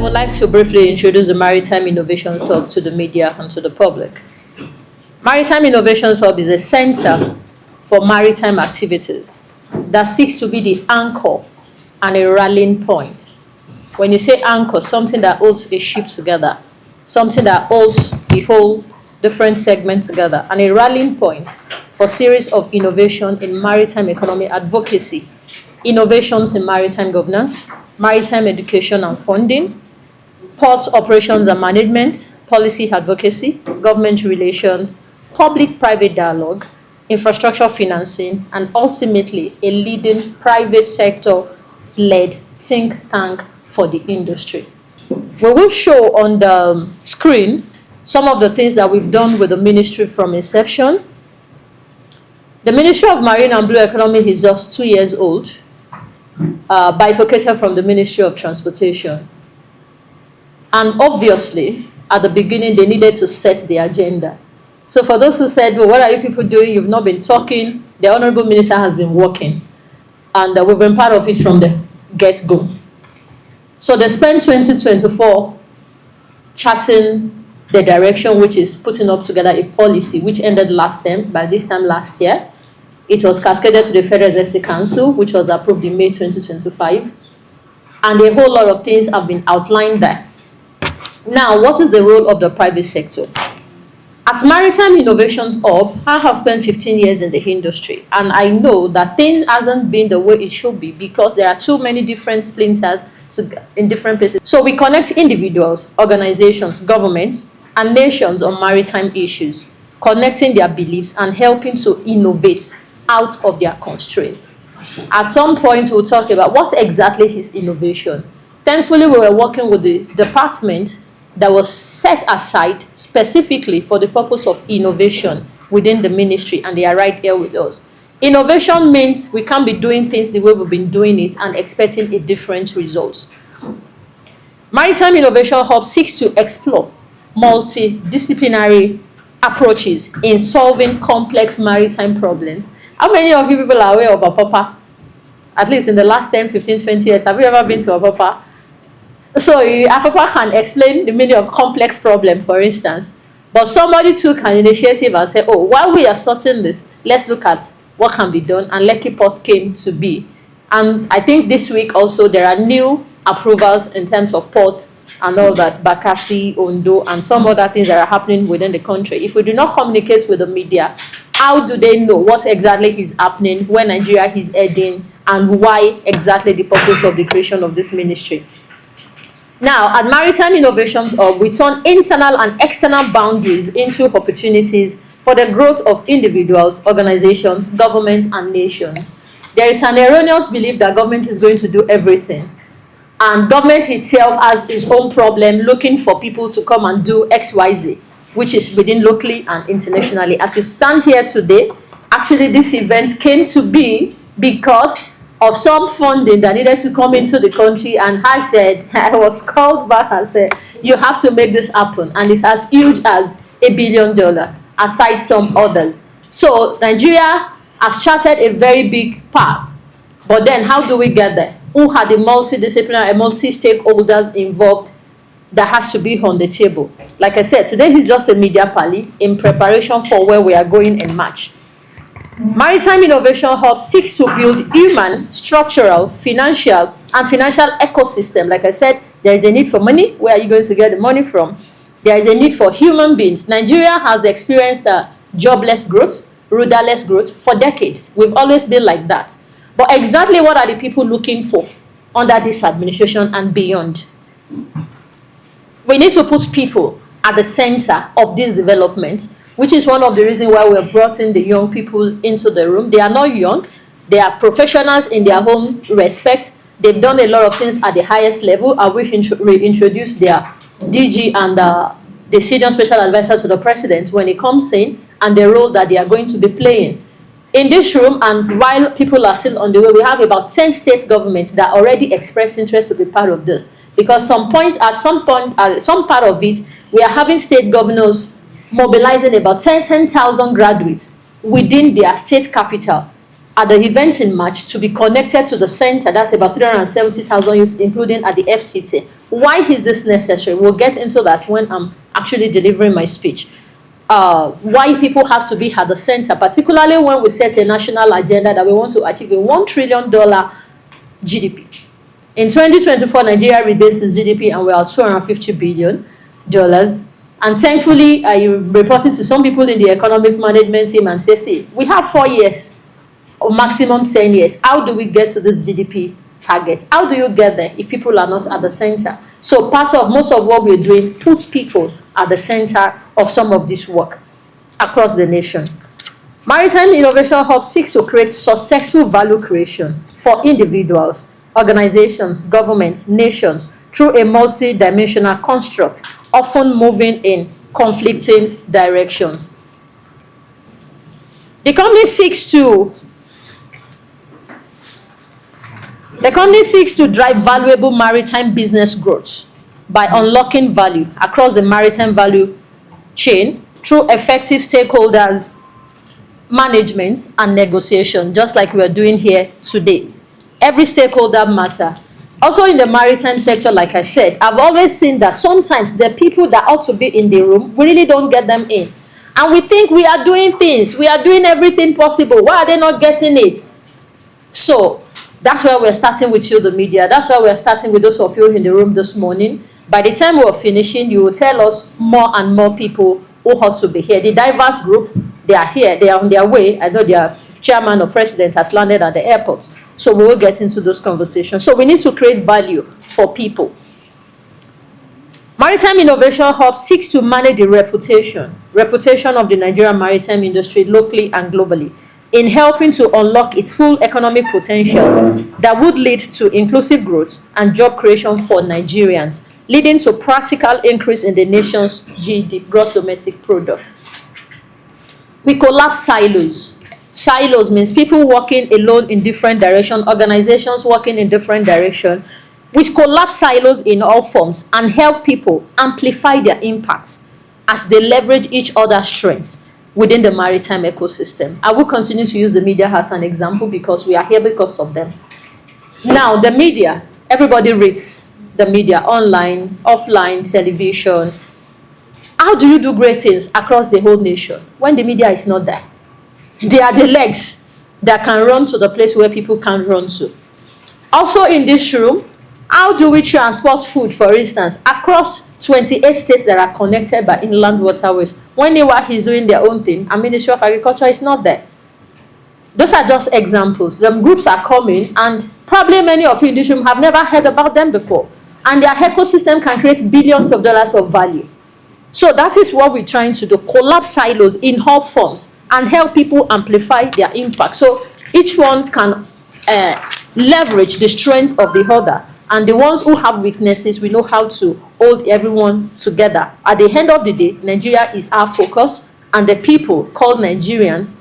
would like to briefly introduce the Maritime Innovations Hub to the media and to the public. Maritime Innovations Hub is a center for maritime activities that seeks to be the anchor and a rallying point. When you say anchor, something that holds a ship together, something that holds the whole different segments together, and a rallying point for series of innovation in maritime economy advocacy, innovations in maritime governance, maritime education and funding, ports operations and management, policy advocacy, government relations, public-private dialogue, infrastructure financing, and ultimately a leading private sector-led think tank for the industry. We will show on the screen some of the things that we've done with the ministry from inception. The Ministry of Marine and Blue Economy is just 2 years old, bifurcated from the Ministry of Transportation. And obviously, at the beginning, they needed to set the agenda. So for those who said, well, what are you people doing? You've not been talking. The Honorable Minister has been working. And we've been part of it from the get-go. So they spent 2024 charting the direction, which is putting up together a policy, which ended last term, by this time last year. It was cascaded to the Federal Executive Council, which was approved in May 2025. And a whole lot of things have been outlined there. Now, what is the role of the private sector? At Maritime Innovations Hub, I have spent 15 years in the industry, and I know that things hasn't been the way it should be because there are too many different splinters in different places. So we connect individuals, organizations, governments, and nations on maritime issues, connecting their beliefs and helping to innovate out of their constraints. At some point, we'll talk about what exactly is innovation. Thankfully, we were working with the department that was set aside specifically for the purpose of innovation within the ministry, and they are right here with us. Innovation means we can't be doing things the way we've been doing it and expecting a different result. Maritime Innovation Hub seeks to explore multidisciplinary approaches in solving complex maritime problems. How many of you people are aware of Apapa? At least in the last 10, 15, 20 years, have you ever been to Apapa? So Apapa can explain the meaning of complex problem, for instance. But somebody took an initiative and said, oh, while we are sorting this, let's look at what can be done. And Lekki Port came to be. And I think this week also there are new approvals in terms of ports and all that, Bakassi, Ondo, and some other things that are happening within the country. If we do not communicate with the media, how do they know what exactly is happening, where Nigeria is heading, and why exactly the purpose of the creation of this ministry? Now, at Maritime Innovations Hub, we turn internal and external boundaries into opportunities for the growth of individuals, organizations, governments, and nations. There is an erroneous belief that government is going to do everything. And government itself has its own problem looking for people to come and do XYZ, which is within locally and internationally. As we stand here today, actually this event came to be because of some funding that needed to come into the country, and I said, I was called back and said, you have to make this happen, and it's as huge as $1 billion, aside some others. So Nigeria has charted a very big part, but then how do we get there? Who had the multidisciplinary and multi-stakeholders involved that has to be on the table? Like I said, today is just a media parley in preparation for where we are going in March. Maritime Innovation Hub seeks to build human, structural, financial, and financial ecosystem. Like I said, there is a need for money. Where are you going to get the money from? There is a need for human beings. Nigeria has experienced jobless growth, rudderless growth for decades. We've always been like that. But exactly what are the people looking for under this administration and beyond? We need to put people at the center of this development, which is one of the reasons why we have brought in the young people into the room. They are not young. They are professionals in their own respect. They've done a lot of things at the highest level. I will reintroduce their DG and the senior special advisor to the president when he comes in, and the role that they are going to be playing. In this room, and while people are still on the way, we have about 10 state governments that already express interest to be part of this. Because at some part of it, we are having state governors mobilizing about 10,000 graduates within their state capital at the event in March to be connected to the center. That's about 370,000 youths, including at the FCT, Why is this necessary? We'll get into that when I'm actually delivering my speech. Why people have to be at the center, particularly when we set a national agenda that we want to achieve a $1 trillion GDP. In 2024, Nigeria rebased its GDP and we're at $250 billion. And thankfully, I'm reporting to some people in the economic management team and say, see, we have 4 years or maximum 10 years. How do we get to this GDP target? How do you get there if people are not at the center? So most of what we're doing puts people at the center of some of this work across the nation. Maritime Innovation Hub seeks to create successful value creation for individuals, organizations, governments, nations through a multi-dimensional construct, often moving in conflicting directions. The company seeks to drive valuable maritime business growth by unlocking value across the maritime value chain through effective stakeholders management and negotiation, just like we are doing here today. Every stakeholder matter. Also in the maritime sector, like I said, I've always seen that sometimes the people that ought to be in the room, we really don't get them in. And we think we are doing things, we are doing everything possible. Why are they not getting it? So that's why we're starting with you, the media. That's why we're starting with those of you in the room this morning. By the time we're finishing, you will tell us more and more people who ought to be here. The diverse group, they are here, they are on their way. I know their chairman or president has landed at the airport. So we will get into those conversations. So we need to create value for people. Maritime Innovation Hub seeks to manage the reputation of the Nigerian maritime industry locally and globally in helping to unlock its full economic potentials that would lead to inclusive growth and job creation for Nigerians, leading to practical increase in the nation's GDP, gross domestic product. We collapse silos. Silos means people working alone in different directions, organizations working in different directions, which collapse silos in all forms and help people amplify their impact as they leverage each other's strengths within the maritime ecosystem. I will continue to use the media as an example because we are here because of them. Now, the media, everybody reads the media online, offline, television. How do you do great things across the whole nation when the media is not there? They are the legs that can run to the place where people can't run to. Also in this room, how do we transport food, for instance, across 28 states that are connected by inland waterways? When NIWA is doing their own thing, and Ministry of Agriculture is not there. Those are just examples. The groups are coming, and probably many of you in this room have never heard about them before. And their ecosystem can create billions of dollars of value. So that is what we're trying to do, collapse silos in all forms and help people amplify their impact. So each one can leverage the strength of the other. And the ones who have weaknesses, we know how to hold everyone together. At the end of the day, Nigeria is our focus, and the people called Nigerians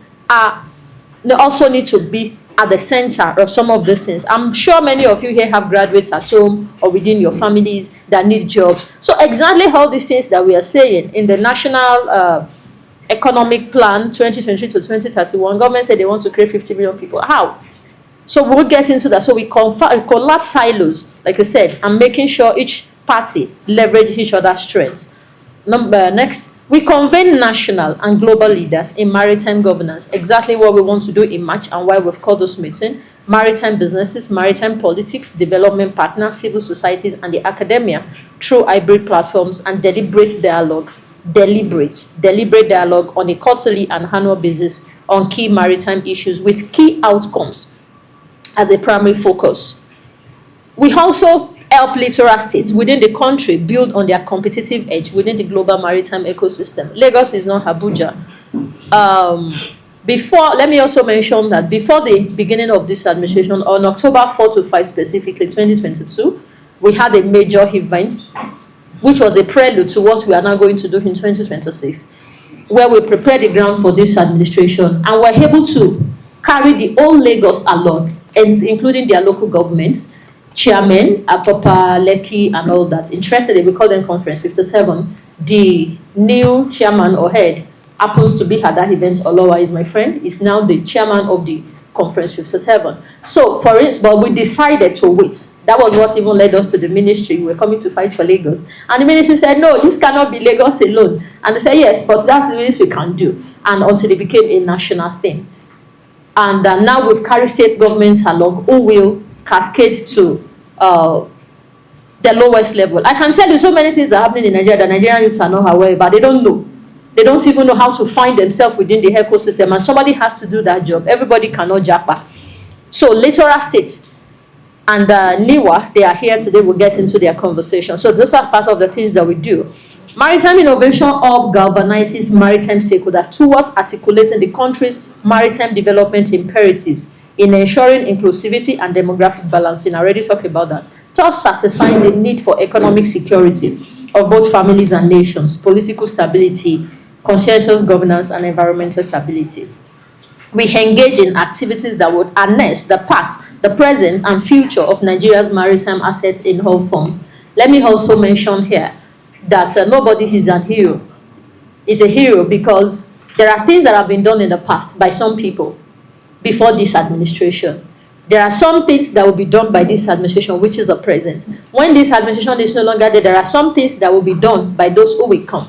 they also need to be at the center of some of these things. I'm sure many of you here have graduates at home or within your families that need jobs. So exactly all these things that we are saying in the National Economic Plan 2023 to 2031, government said they want to create 50 million people. How? So we'll get into that. So we collapse silos, like I said, and making sure each party leverage each other's strengths. Next, we convene national and global leaders in maritime governance. Exactly what we want to do in March and why we've called this meeting. Maritime businesses, maritime politics, development partners, civil societies, and the academia through hybrid platforms and deliberate dialogue on a quarterly and annual basis on key maritime issues with key outcomes as a primary focus. We also help littoral states within the country build on their competitive edge within the global maritime ecosystem. Lagos is not Abuja. Let me also mention that before the beginning of this administration, on October 4 to 5 specifically, 2022, we had a major event, which was a prelude to what we are now going to do in 2026, where we prepared the ground for this administration and were able to carry the whole Lagos along, and including their local governments, chairmen, Apapa, Lekki, and all that. Interestingly, we call them Conference 57. The new chairman or head happens to be at that event. Olowa is my friend. Is now the chairman of the Conference 57. So, for instance, but we decided to wait. That was what even led us to the ministry. We were coming to fight for Lagos. And the ministry said, no, this cannot be Lagos alone. And they said, yes, but that's the least we can do. And until it became a national thing. And now we've carried state governments along who will cascade to the lowest level. I can tell you so many things are happening in Nigeria that Nigerian youths are not aware, but they don't know. They don't even know how to find themselves within the ecosystem, and somebody has to do that job. Everybody cannot japa. So littoral states and NIWA, they are here today. We'll get into their conversation. So those are part of the things that we do. Maritime Innovation Hub galvanizes maritime stakeholders towards articulating the country's maritime development imperatives in ensuring inclusivity and demographic balancing. I already talked about that. Thus satisfying the need for economic security of both families and nations, political stability, conscientious governance, and environmental stability. We engage in activities that would harness the past, the present, and future of Nigeria's maritime assets in all forms. Let me also mention here that nobody is a hero. Is a hero because there are things that have been done in the past by some people before this administration. There are some things that will be done by this administration, which is the present. When this administration is no longer there, there are some things that will be done by those who will come.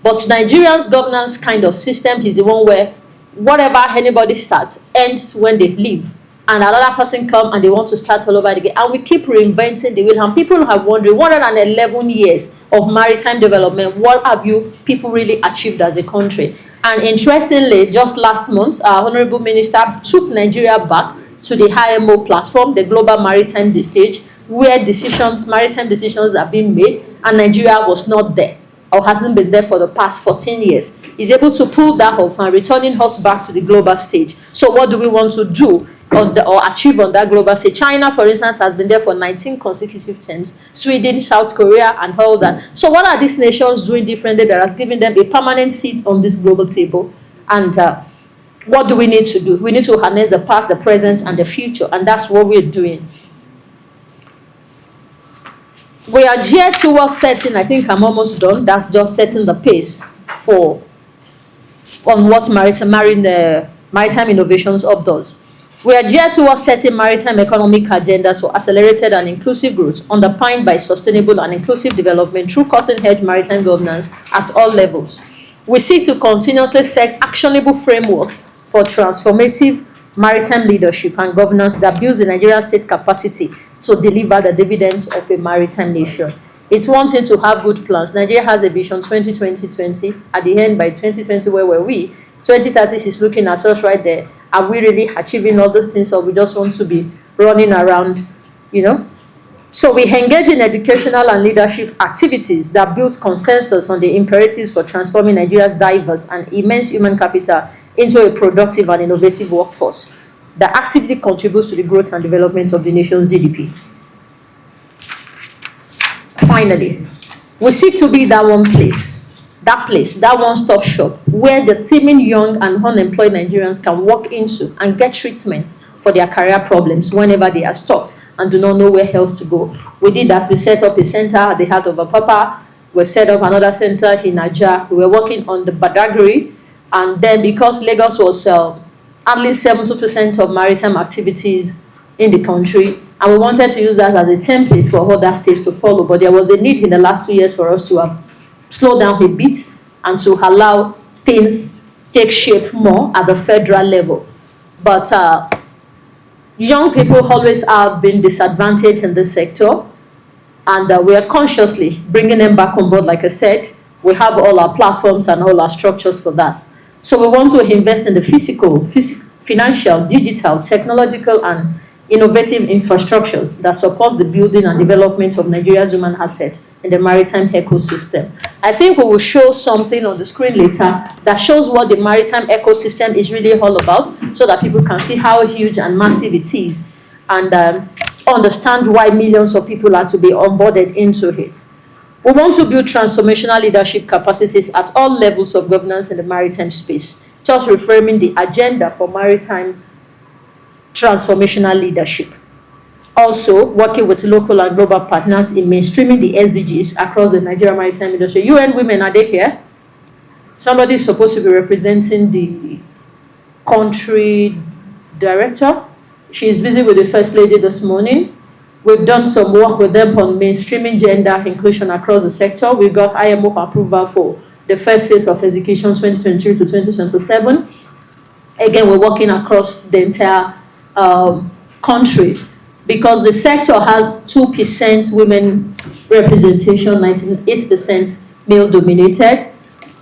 But Nigeria's governance kind of system is the one where whatever anybody starts ends when they leave. And another person come and they want to start all over again. And we keep reinventing the wheel. And people have wondered, 111 years of maritime development, what have you people really achieved as a country? And interestingly, just last month, our Honorable Minister took Nigeria back to the IMO platform, the Global Maritime Stage, where maritime decisions are being made, and Nigeria was not there, or hasn't been there for the past 14 years. He's able to pull that off and returning us back to the global stage. So what do we want to do or achieve on that global stage? China, for instance, has been there for 19 consecutive terms. Sweden, South Korea, and all that. So what are these nations doing differently that has given them a permanent seat on this global table? And what do we need to do? We need to harness the past, the present, and the future. And that's what we're doing. We are geared towards setting, I think I'm almost done. That's just setting the pace on what Maritime Innovations Hub does. We are geared towards setting maritime economic agendas for accelerated and inclusive growth, underpinned by sustainable and inclusive development through cutting-edge maritime governance at all levels. We seek to continuously set actionable frameworks for transformative maritime leadership and governance that builds the Nigerian state capacity to deliver the dividends of a maritime nation. It's one thing to have good plans. Nigeria has a vision 2020. At the end, by 2020, where were we? 2030 is looking at us right there. Are we really achieving all those things, or we just want to be running around, So we engage in educational and leadership activities that builds consensus on the imperatives for transforming Nigeria's diverse and immense human capital into a productive and innovative workforce that actively contributes to the growth and development of the nation's GDP. Finally, we seek to be that one-stop shop where the teeming young and unemployed Nigerians can walk into and get treatment for their career problems whenever they are stuck and do not know where else to go. We did that. We set up a center at the heart of Apapa. We set up another center in Ajah. We were working on the Badagry. And then because Lagos was at least 70% of maritime activities in the country, and we wanted to use that as a template for other states to follow, but there was a need in the last 2 years for us to slow down a bit and to allow things take shape more at the federal level. But young people always have been disadvantaged in this sector, and we are consciously bringing them back on board. Like I said, we have all our platforms and all our structures for that. So we want to invest in the physical, financial, digital, technological, and innovative infrastructures that supports the building and development of Nigeria's human assets in the maritime ecosystem. I think we will show something on the screen later that shows what the maritime ecosystem is really all about, so that people can see how huge and massive it is, and understand why millions of people are to be onboarded into it. We want to build transformational leadership capacities at all levels of governance in the maritime space, thus reframing the agenda for maritime transformational leadership. Also, working with local and global partners in mainstreaming the SDGs across the Nigerian maritime industry. UN Women, are they here? Somebody is supposed to be representing the country director. She's busy with the First Lady this morning. We've done some work with them on mainstreaming gender inclusion across the sector. We got IMO approval for the first phase of execution 2023 to 2027. Again, we're working across the entire country because the sector has 2% women representation, 98% male dominated.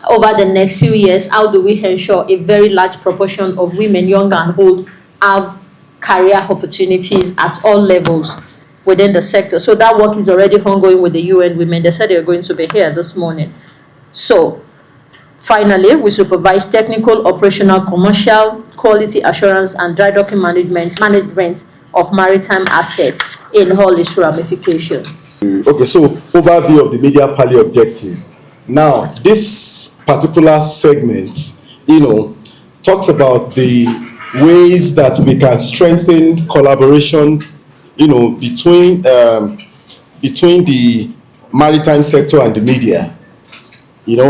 Over the next few years, how do we ensure a very large proportion of women, young and old, have career opportunities at all levels within the sector? So that work is already ongoing with the UN Women. They said they're going to be here this morning. So finally, we supervise technical, operational, commercial, quality assurance, and dry docking management of maritime assets in all its ramifications. Okay, so overview of the media Parley objectives. Now, this particular segment, talks about the ways that we can strengthen collaboration, between the maritime sector and the media.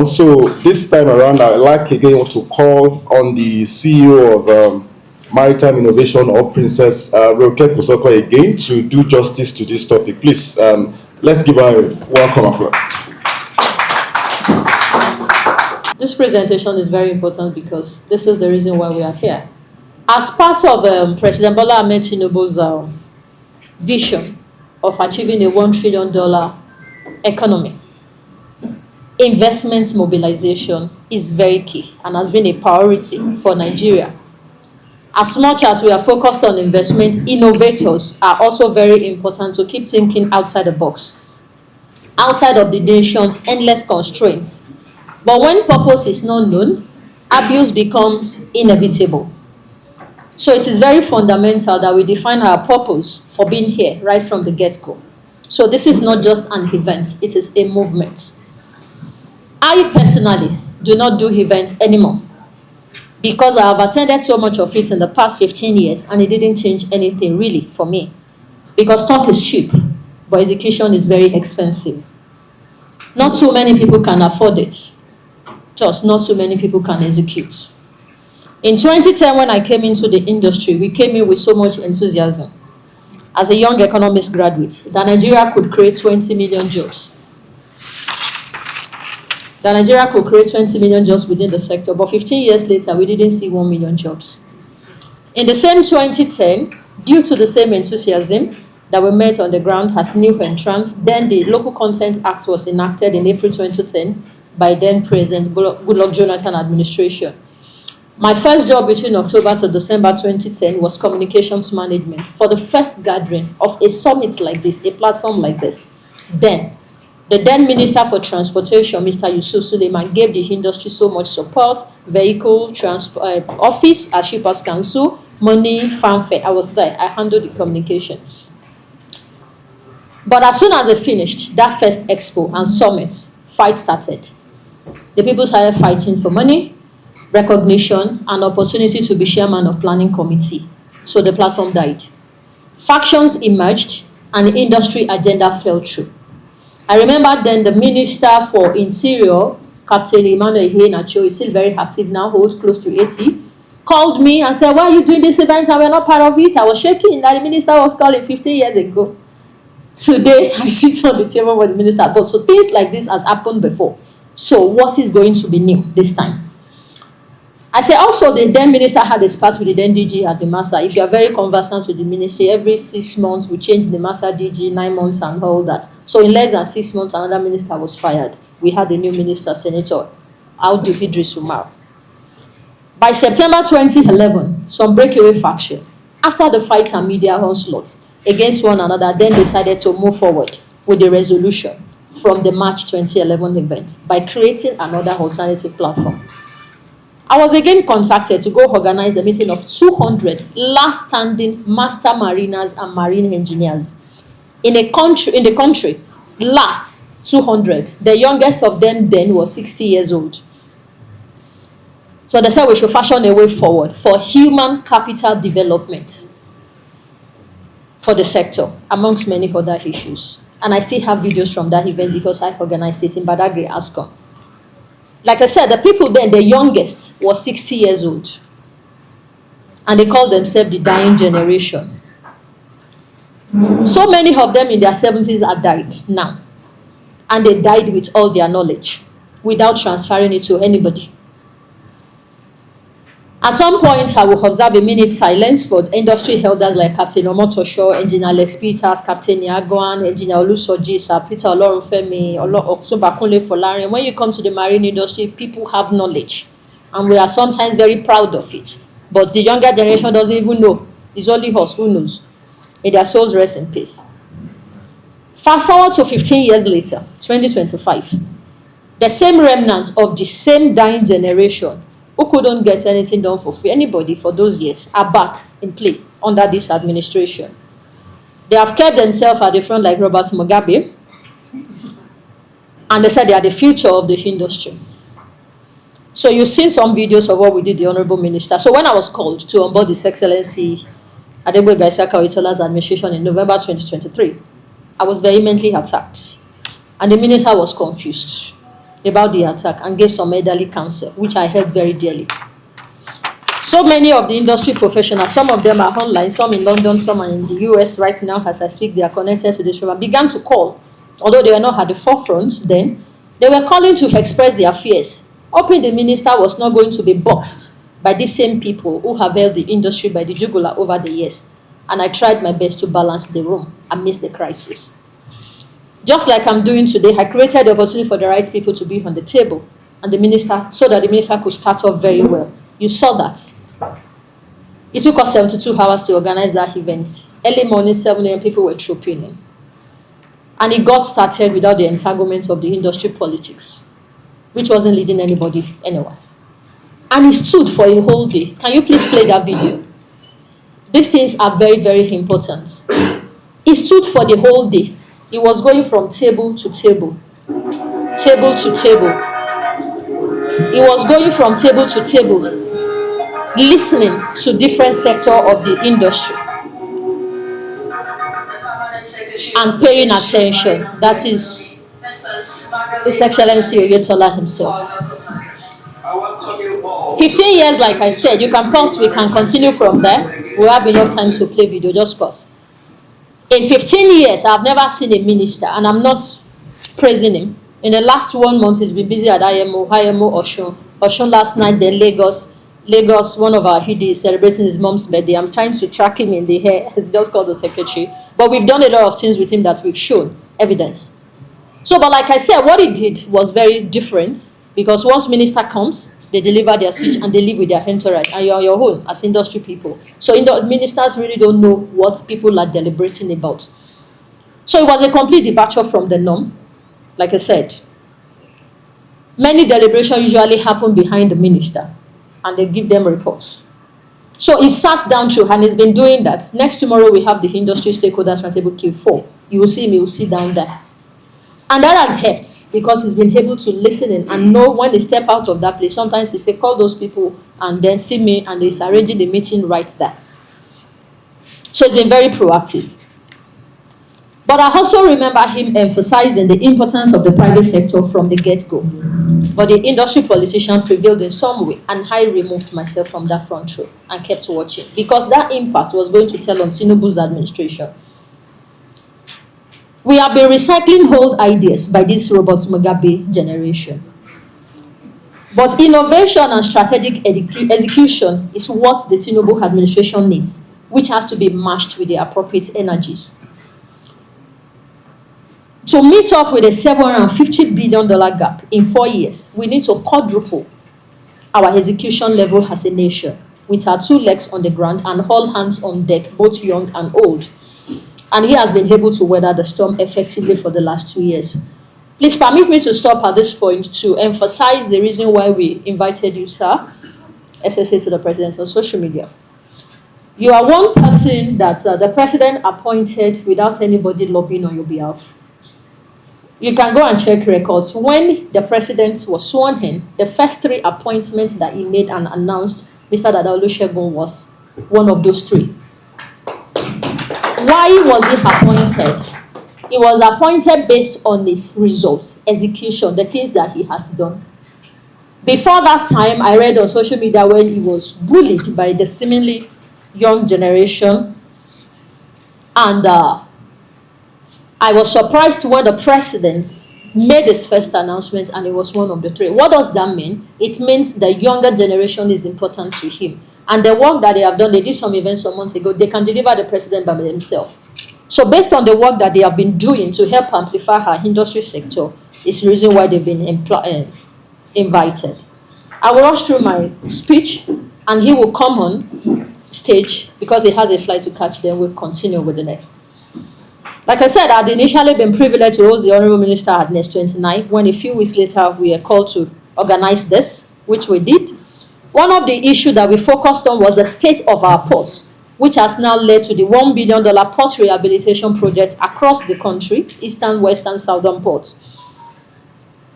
So this time around, I'd like again to call on the CEO of Maritime Innovation, or Princess Roke Kosoko, again to do justice to this topic. Please, let's give her a welcome applause. This presentation is very important because this is the reason why we are here. As part of President Bola Ahmed Tinubu's vision of achieving a $1 trillion economy, investment mobilization is very key and has been a priority for Nigeria. As much as we are focused on investment, innovators are also very important to keep thinking outside the box, outside of the nation's endless constraints. But when purpose is not known, abuse becomes inevitable. So it is very fundamental that we define our purpose for being here right from the get-go. So this is not just an event, it is a movement. I personally do not do events anymore because I have attended so much of it in the past 15 years and it didn't change anything really for me. Because talk is cheap, but execution is very expensive. Not too many people can afford it. Just not too many people can execute. In 2010, when I came into the industry, we came in with so much enthusiasm. As a young economist graduate, that Nigeria could create 20 million jobs. That Nigeria could create 20 million jobs within the sector, but 15 years later, we didn't see 1 million jobs. In the same 2010, due to the same enthusiasm that we met on the ground as new entrants, then the Local Content Act was enacted in April 2010 by then President Goodluck Jonathan administration. My first job between October to December 2010 was communications management for the first gathering of a summit like this, a platform like this. Then, the then Minister for Transportation, Mr. Yusuf Suleiman, gave the industry so much support, vehicle, office, a shippers council, money, fanfare. I was there. I handled the communication. But as soon as they finished that first expo and summit, fight started. The people started fighting for money, recognition, and opportunity to be chairman of planning committee. So the platform died. Factions emerged and the industry agenda fell through. I remember then the Minister for Interior, Captain Emmanuel Iheanacho, is still very active now, holds close to 80, called me and said, why are you doing this event? I was not part of it. I was shaking that the minister was calling 15 years ago. Today, I sit on the table with the minister. But so things like this has happened before. So what is going to be new this time? I say also the then minister had a spat with the then DG at the MASA. If you are very conversant with the ministry, every 6 months we change the MASA DG, 9 months and all that. So in less than 6 months, another minister was fired. We had a new minister, Senator Audu Idris Umar. By September 2011, some breakaway faction, after the fight and media onslaught against one another, then decided to move forward with the resolution from the March 2011 event by creating another alternative platform. I was again contacted to go organize a meeting of 200 last standing master mariners and marine engineers in the country, last 200. The youngest of them then was 60 years old. So they said we should fashion a way forward for human capital development for the sector, amongst many other issues. And I still have videos from that event because I organized it in Badagry, Ascom. Like I said, the people then, the youngest was 60 years old. And they call themselves the dying generation. So many of them in their 70s are died now. And they died with all their knowledge, without transferring it to anybody. At some point, I will observe a minute silence for industry elders like Captain Omotosho, Engineer Lex Peters, Captain Yaguan, Engineer Olusoji, Sir Peter Olorunfemi, Okusobakunle Folarin. When you come to the marine industry, people have knowledge, and we are sometimes very proud of it. But the younger generation doesn't even know. It's only us who knows. May their souls rest in peace. Fast forward to 15 years later, 2025. The same remnants of the same dying generation who couldn't get anything done for free, anybody for those years, are back in play under this administration. They have kept themselves at the front like Robert Mugabe, and they said they are the future of the industry. So you've seen some videos of what we did, the Honorable Minister. So when I was called to onboard His Excellency Adegboyega Isiaka Oyetola's administration in November 2023, I was vehemently attacked. And the minister was confused about the attack and gave some elderly counsel, which I held very dearly. So many of the industry professionals, some of them are online, some in London, some are in the US right now. As I speak, they are connected to this program, began to call. Although they were not at the forefront then, they were calling to express their fears, hoping the minister was not going to be boxed by these same people who have held the industry by the jugular over the years. And I tried my best to balance the room amidst the crisis. Just like I'm doing today, I created the opportunity for the right people to be on the table, and the minister, so that the minister could start off very well. You saw that. It took us 72 hours to organize that event. Early morning, 7 a.m., people were trooping in. And it got started without the entanglement of the industry politics, which wasn't leading anybody anywhere. And he stood for a whole day. Can you please play that video? These things are very, very important. He stood for the whole day. He was going from table to table, table to table. He was going from table to table, listening to different sectors of the industry and paying attention. That is His Excellency Oyetola himself. 15 years, like I said, you can pause, we can continue from there. We'll have enough time to play video, just pause. In 15 years, I've never seen a minister, and I'm not praising him. In the last 1 month, he's been busy at IMO Oshun. Oshun last night, then Lagos, one of our HID is celebrating his mom's birthday. I'm trying to track him in the hair. He's just called the secretary. But we've done a lot of things with him that we've shown evidence. So, but like I said, what he did was very different, because once minister comes, they deliver their speech and they leave with their entourage, and you're on your own as industry people. So ministers really don't know what people are deliberating about. So it was a complete departure from the norm. Like I said, many deliberations usually happen behind the minister, and they give them reports. So he sat down through, and he's been doing that. Next tomorrow we have the industry stakeholders roundtable Q4. You will see him, he will sit down there. And that has helped, because he's been able to listen in and know when they step out of that place. Sometimes he say, call those people and then see me, and he's arranging the meeting right there. So he's been very proactive. But I also remember him emphasizing the importance of the private sector from the get-go. But the industry politician prevailed in some way, and I removed myself from that front row and kept watching, because that impact was going to tell on Tinubu's administration. We have been recycling old ideas by this Robert Mugabe generation. But innovation and strategic execution is what the Tinubu administration needs, which has to be matched with the appropriate energies. To meet up with a $750 billion gap in 4 years, we need to quadruple our execution level as a nation, with our 2 legs on the ground and all hands on deck, both young and old. And he has been able to weather the storm effectively for the last 2 years. Please permit me to stop at this point to emphasize the reason why we invited you, sir, SSA, to the president on social media. You are one person that the president appointed without anybody lobbying on your behalf. You can go and check records. When the president was sworn in, the first 3 appointments that he made and announced, Mr. Dada Olusegun was one of those 3. Why was he appointed? He was appointed based on his results, execution, the things that he has done. Before that time, I read on social media when he was bullied by the seemingly young generation. And I was surprised when the president made his first announcement and it was one of the three. What does that mean? It means the younger generation is important to him. And the work that they have done, they did some events some months ago, they can deliver the president by themselves. So based on the work that they have been doing to help amplify our industry sector, is the reason why they've been invited. I will rush through my speech and he will come on stage because he has a flight to catch, then we'll continue with the next. Like I said, I'd initially been privileged to host the Honorable Minister at Nest 29 when a few weeks later we were called to organize this, which we did. One of the issues that we focused on was the state of our ports, which has now led to the $1 billion port rehabilitation project across the country, eastern, western, southern ports.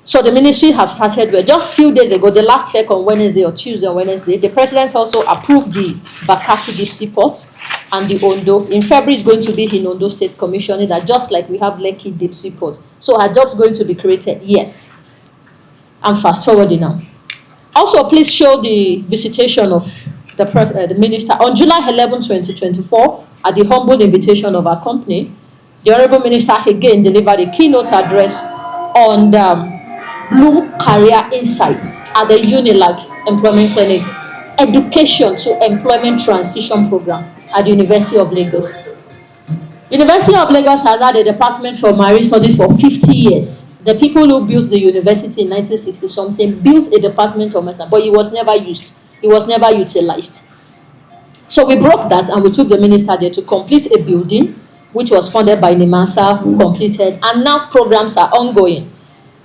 So the ministry have started with just a few days ago, the last FEC on Wednesday or Tuesday or Wednesday, the president also approved the Bakassi deep sea port and the Ondo. In February is going to be in Ondo State commissioning that just like we have Lekki deep sea port. So are jobs going to be created? Yes. I'm fast forwarding now. Also, please show the visitation of the minister. On July 11, 2024, at the humble invitation of our company, the Honorable Minister again delivered a keynote address on the Blue Career Insights at the UNILAG Employment Clinic Education to Employment Transition Program at the University of Lagos. University of Lagos has had a department for marine studies for 50 years. The people who built the university in 1960-something built a department of medicine, but it was never used. It was never utilized. So we broke that and we took the minister there to complete a building, which was funded by NIMASA, who completed, and now programs are ongoing.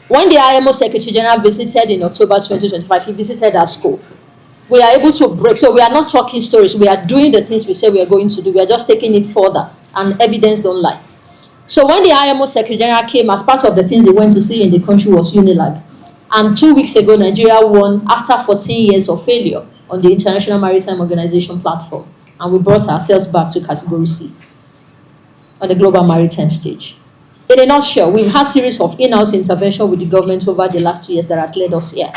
When the IMO Secretary General visited in October 2025, he visited our school. We are able to break, so we are not talking stories, we are doing the things we say we are going to do, we are just taking it further, and evidence don't lie. So when the IMO Secretary General came, as part of the things he went to see in the country was UNILAG. And 2 weeks ago, Nigeria won after 14 years of failure on the International Maritime Organization platform. And we brought ourselves back to category C on the global maritime stage. In a nutshell, we've had a series of in-house intervention with the government over the last 2 years that has led us here.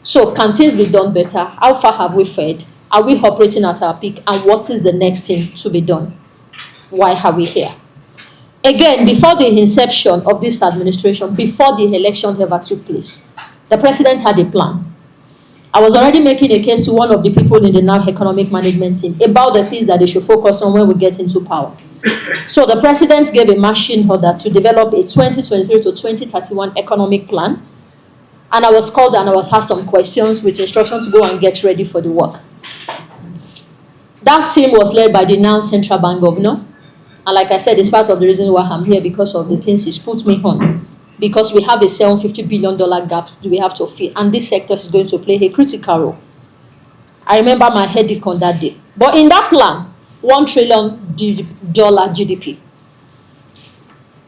So can things be done better? How far have we fared? Are we operating at our peak? And what is the next thing to be done? Why are we here? Again, before the inception of this administration, before the election ever took place, the president had a plan. I was already making a case to one of the people in the now economic management team about the things that they should focus on when we get into power. So the president gave a marching order to develop a 2023 to 2031 economic plan. And I was called and I was asked some questions with instructions to go and get ready for the work. That team was led by the now central bank governor. And like I said, it's part of the reason why I'm here, because of the things he's put me on. Because we have a $750 billion gap we have to fill. And this sector is going to play a critical role. I remember my headache on that day. But in that plan, $1 trillion GDP.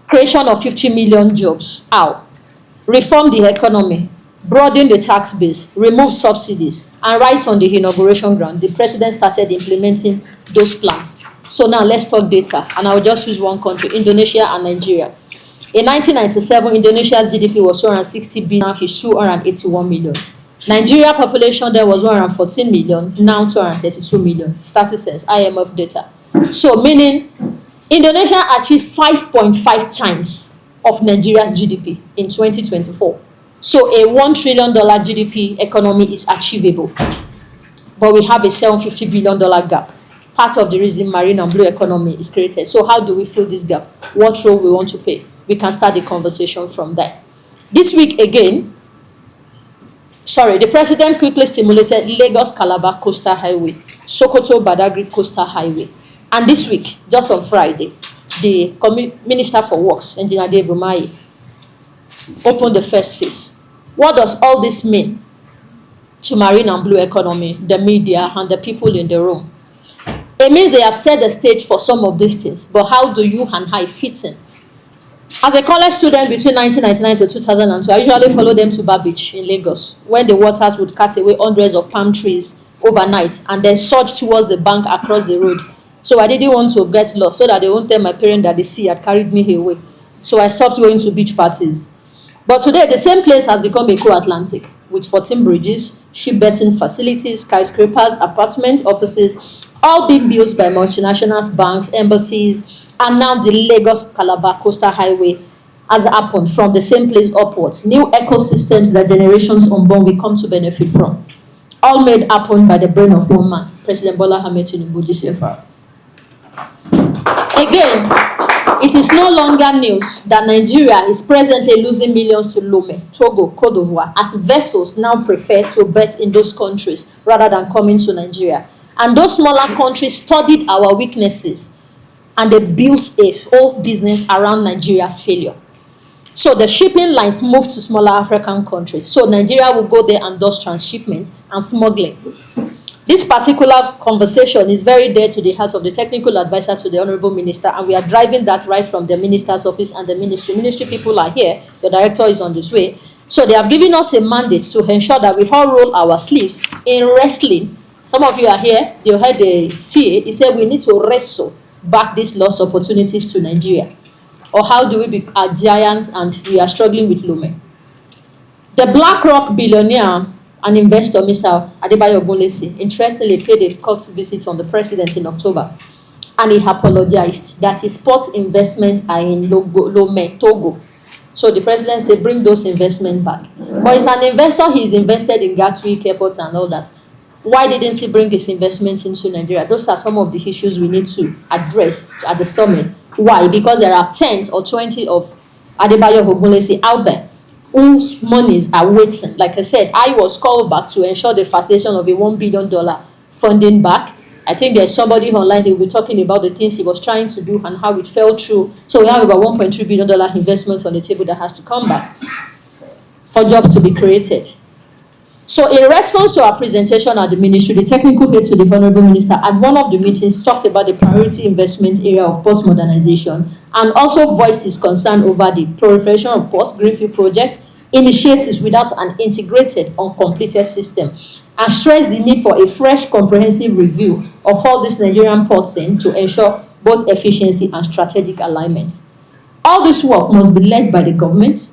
Creation of 50 million jobs. How? Reform the economy. Broaden the tax base. Remove subsidies. And right on the inauguration ground, the president started implementing those plans. So now let's talk data. And I'll just use one country, Indonesia and Nigeria. In 1997, Indonesia's GDP was 260 billion, now it's 281 million. Nigeria population there was 114 million, now 232 million. Status says IMF data. So meaning Indonesia achieved 5.5 times of Nigeria's GDP in 2024. So a $1 trillion GDP economy is achievable. But we have a $750 billion gap. Part of the reason marine and blue economy is created. So how do we fill this gap? What role we want to play? We can start the conversation from there. This week again, the president quickly stimulated Lagos-Calabar Coastal Highway, Sokoto-Badagry Coastal Highway. And this week, just on Friday, the Minister for Works, Engineer Dave Umahi, opened the first phase. What does all this mean to marine and blue economy, the media, and the people in the room? It means they have set the stage for some of these things, but how do you and I fit in? As a college student between 1999 to 2002, I usually follow them to Bar Beach in Lagos, when the waters would cut away hundreds of palm trees overnight and then surge towards the bank across the road. So I didn't want to get lost so that they won't tell my parents that the sea had carried me away. So I stopped going to beach parties. But today, the same place has become Eko Atlantic with 14 bridges, shipbuilding facilities, skyscrapers, apartment offices, all being built by multinationals, banks, embassies, and now the Lagos Calabar Coastal Highway has happened from the same place upwards. New ecosystems that generations unborn will come to benefit from. All made happen by the brain of one man, President Bola Ahmed Tinubu GCFR. Again, it is no longer news that Nigeria is presently losing millions to Lome, Togo, Cote d'Ivoire, as vessels now prefer to bet in those countries rather than coming to Nigeria. And those smaller countries studied our weaknesses and they built a whole business around Nigeria's failure. So the shipping lines moved to smaller African countries. So Nigeria will go there and does transshipment and smuggling. This particular conversation is very dear to the heart of the technical advisor to the Honorable Minister, and we are driving that right from the Minister's office and the ministry. Ministry people are here, the director is on this way. So they have given us a mandate to ensure that we all roll our sleeves in wrestling. Some of you are here, you heard the TA, he said we need to wrestle back these lost opportunities to Nigeria. Or how do we be our giants and we are struggling with Lome? The BlackRock billionaire and investor, Mr. Adebayo Ogunlesi, interestingly paid a court visit on the president in October, and he apologized that his sports investments are in Lome, Togo. So the president said, bring those investments back. But as an investor, he's invested in Gatwick Airport and all that. Why didn't he bring his investments into Nigeria? Those are some of the issues we need to address at the summit. Why? Because there are 10 or 20 of Adebayo Ogunlesi out there whose monies are waiting. Like I said, I was called back to ensure the facilitation of a $1 billion funding back. I think there's somebody online who will be talking about the things he was trying to do and how it fell through. So we have about $1.3 billion investment on the table that has to come back for jobs to be created. So in response to our presentation at the ministry, the technical head to the Honorable Minister at one of the meetings talked about the priority investment area of port modernization and also voiced his concern over the proliferation of ports, greenfield projects, initiatives without an integrated or completed system, and stressed the need for a fresh comprehensive review of all these Nigerian ports then to ensure both efficiency and strategic alignment. All this work must be led by the government,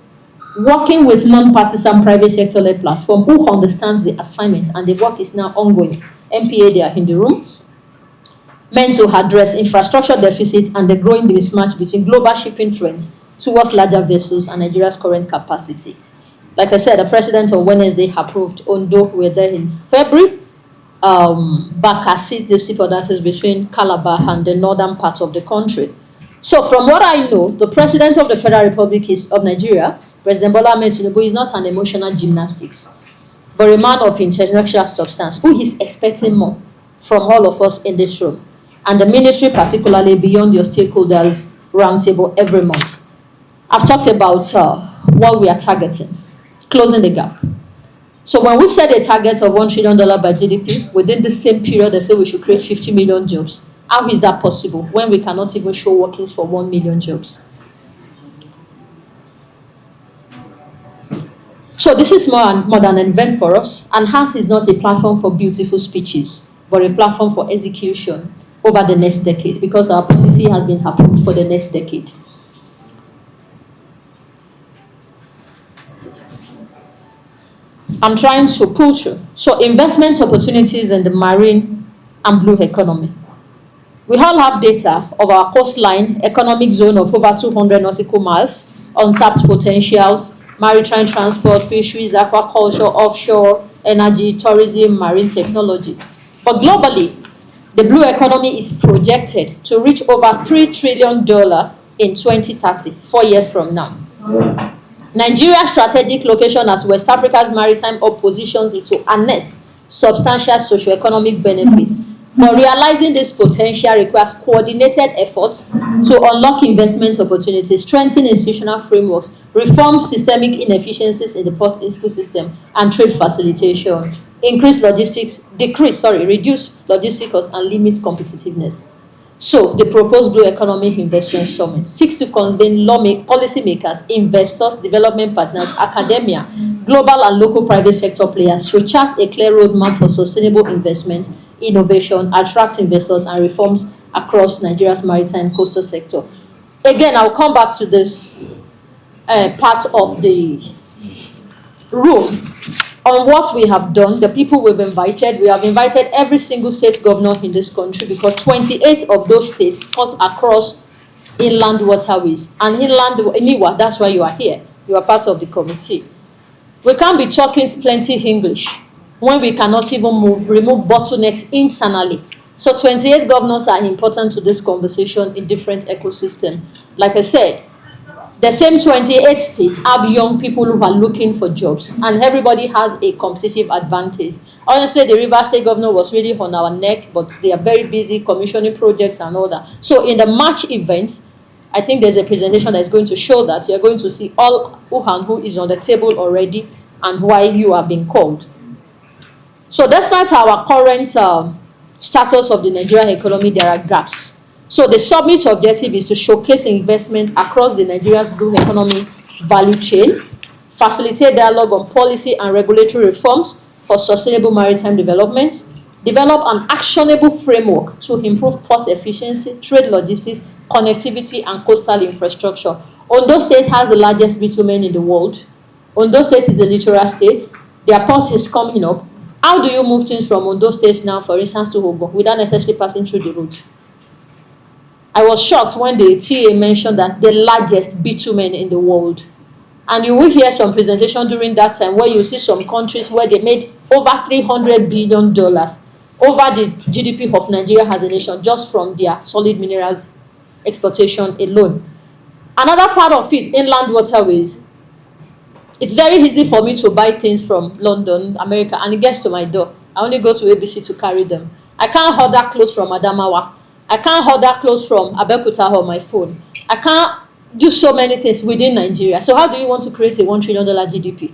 working with non-partisan private sector-led platform who understands the assignment, and the work is now ongoing. MPA, they are in the room, meant to address infrastructure deficits and the growing mismatch between global shipping trends towards larger vessels and Nigeria's current capacity. Like I said, the president on Wednesday approved Ondo. We're there in February. Bakassi, the sea borders between Calabar and the northern part of the country. So from what I know, the president of the Federal Republic of Nigeria, President Bola Ahmed Tinubu, is not an emotional gymnastics, but a man of intellectual substance who is expecting more from all of us in this room, and the ministry particularly beyond your stakeholders roundtable every month. I've talked about what we are targeting, closing the gap. So when we set a target of $1 trillion by GDP, within the same period they say we should create 50 million jobs. How is that possible when we cannot even show workings for 1 million jobs? So this is more than an event for us, and House is not a platform for beautiful speeches, but a platform for execution over the next decade, because our policy has been approved for the next decade. I'm trying to pull through. So investment opportunities in the marine and blue economy. We all have data of our coastline economic zone of over 200 nautical miles, untapped potentials, maritime transport, fisheries, aquaculture, offshore, energy, tourism, marine technology. But globally, the blue economy is projected to reach over $3 trillion in 2030, 4 years from now. Nigeria's strategic location as West Africa's maritime hub positions it to harness substantial socio-economic benefits. But realizing this potential requires coordinated efforts to unlock investment opportunities, strengthen institutional frameworks, reform systemic inefficiencies in the port ecosystem, and trade facilitation, reduce logistic costs, and limit competitiveness. So, the proposed Blue Economic Investment Summit seeks to convene policymakers, investors, development partners, academia, global and local private sector players to chart a clear roadmap for sustainable investment, innovation, attract investors, and reforms across Nigeria's maritime coastal sector. Again, I'll come back to this part of the room on what we have done, the people we have invited every single state governor in this country, because 28 of those states cut across inland waterways. And inland, Niwa, that's why you are here. You are part of the committee. We can't be talking plenty English when we cannot even remove bottlenecks internally. So 28 governors are important to this conversation in different ecosystems. Like I said, the same 28 states have young people who are looking for jobs, and everybody has a competitive advantage. Honestly, the Rivers State governor was really on our neck, but they are very busy commissioning projects and all that. So in the March event, I think there's a presentation that's going to show that. You're going to see all who and who is on the table already and why you are being called. So despite our current status of the Nigerian economy, there are gaps. So the summit objective is to showcase investment across the Nigeria's blue economy value chain, facilitate dialogue on policy and regulatory reforms for sustainable maritime development, develop an actionable framework to improve port efficiency, trade logistics, connectivity, and coastal infrastructure. Ondo State has the largest bitumen in the world. Ondo State is a littoral state. Their port is coming up. How do you move things from Ondo State now, for instance, to Ogun without necessarily passing through the road? I was shocked when the TA mentioned that the largest bitumen in the world. And you will hear some presentation during that time where you see some countries where they made over $300 billion over the GDP of Nigeria as a nation just from their solid minerals exploitation alone. Another part of it, inland waterways. It's very easy for me to buy things from London, America, and it gets to my door. I only go to ABC to carry them. I can't order clothes from Adamawa. I can't order clothes from Abeokuta on my phone. I can't do so many things within Nigeria. So how do you want to create a $1 trillion GDP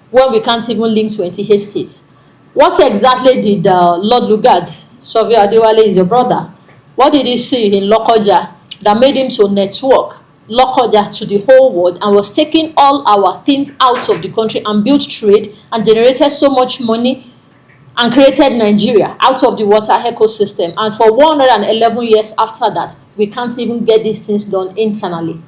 when we can't even link 28 states? What exactly did Lord Lugard, Sovio Adewale is your brother, what did he see in Lokoja that made him to network Lokoja to the whole world and was taking all our things out of the country and built trade and generated so much money and created Nigeria out of the water ecosystem? And for 111 years after that, we can't even get these things done internally.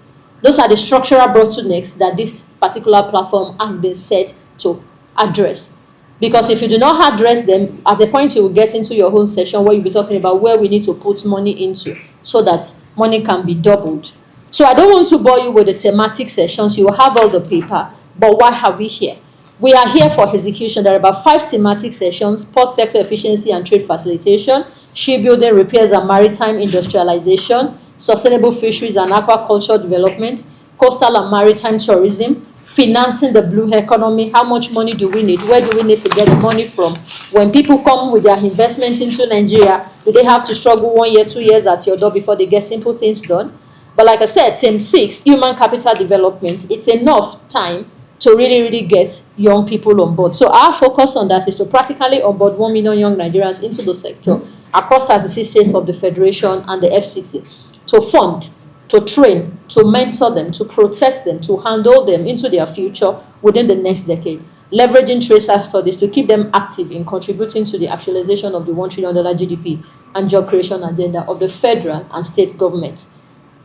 Those are the structural bottlenecks that this particular platform has been set to address. Because if you do not address them, at the point you will get into your own session where you'll be talking about where we need to put money into so that money can be doubled. So I don't want to bore you with the thematic sessions. You will have all the paper. But why are we here? We are here for execution. There are about 5 thematic sessions: port sector efficiency and trade facilitation, shipbuilding, repairs and maritime industrialization, sustainable fisheries and aquaculture development, coastal and maritime tourism, financing the blue economy. How much money do we need? Where do we need to get the money from? When people come with their investment into Nigeria, do they have to struggle 1 year, 2 years at your door before they get simple things done? But like I said, theme 6, human capital development, it's enough time to really get young people on board. So our focus on that is to practically onboard 1 million young Nigerians into the sector across 36 states of the Federation and the FCT, to fund, to train, to mentor them, to protect them, to handle them into their future within the next decade, leveraging tracer studies to keep them active in contributing to the actualization of the $1 trillion GDP and job creation agenda of the federal and state governments.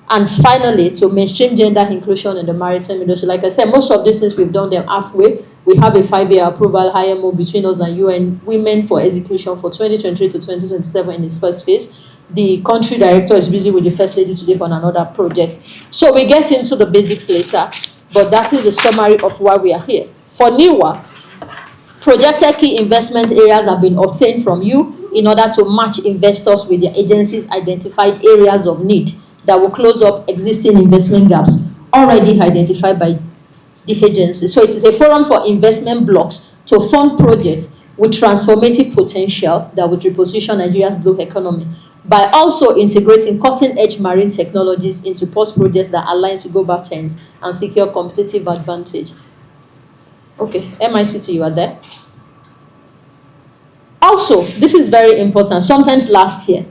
And finally, to mainstream gender inclusion in the maritime industry. Like I said, most of these things we've done them halfway. We have a 5-year approval IMO between us and UN Women for execution for 2023 to 2027 in its first phase. The country director is busy with the first lady today on another project. So we get into the basics later, but that is a summary of why we are here. For NIWA, projected key investment areas have been obtained from you in order to match investors with their agencies' identified areas of need that will close up existing investment gaps already identified by the agency. So it is a forum for investment blocks to fund projects with transformative potential that would reposition Nigeria's blue economy by also integrating cutting-edge marine technologies into post projects that aligns with global trends and secure competitive advantage. Okay, MICT, you are there. Also, this is very important. Sometimes last year,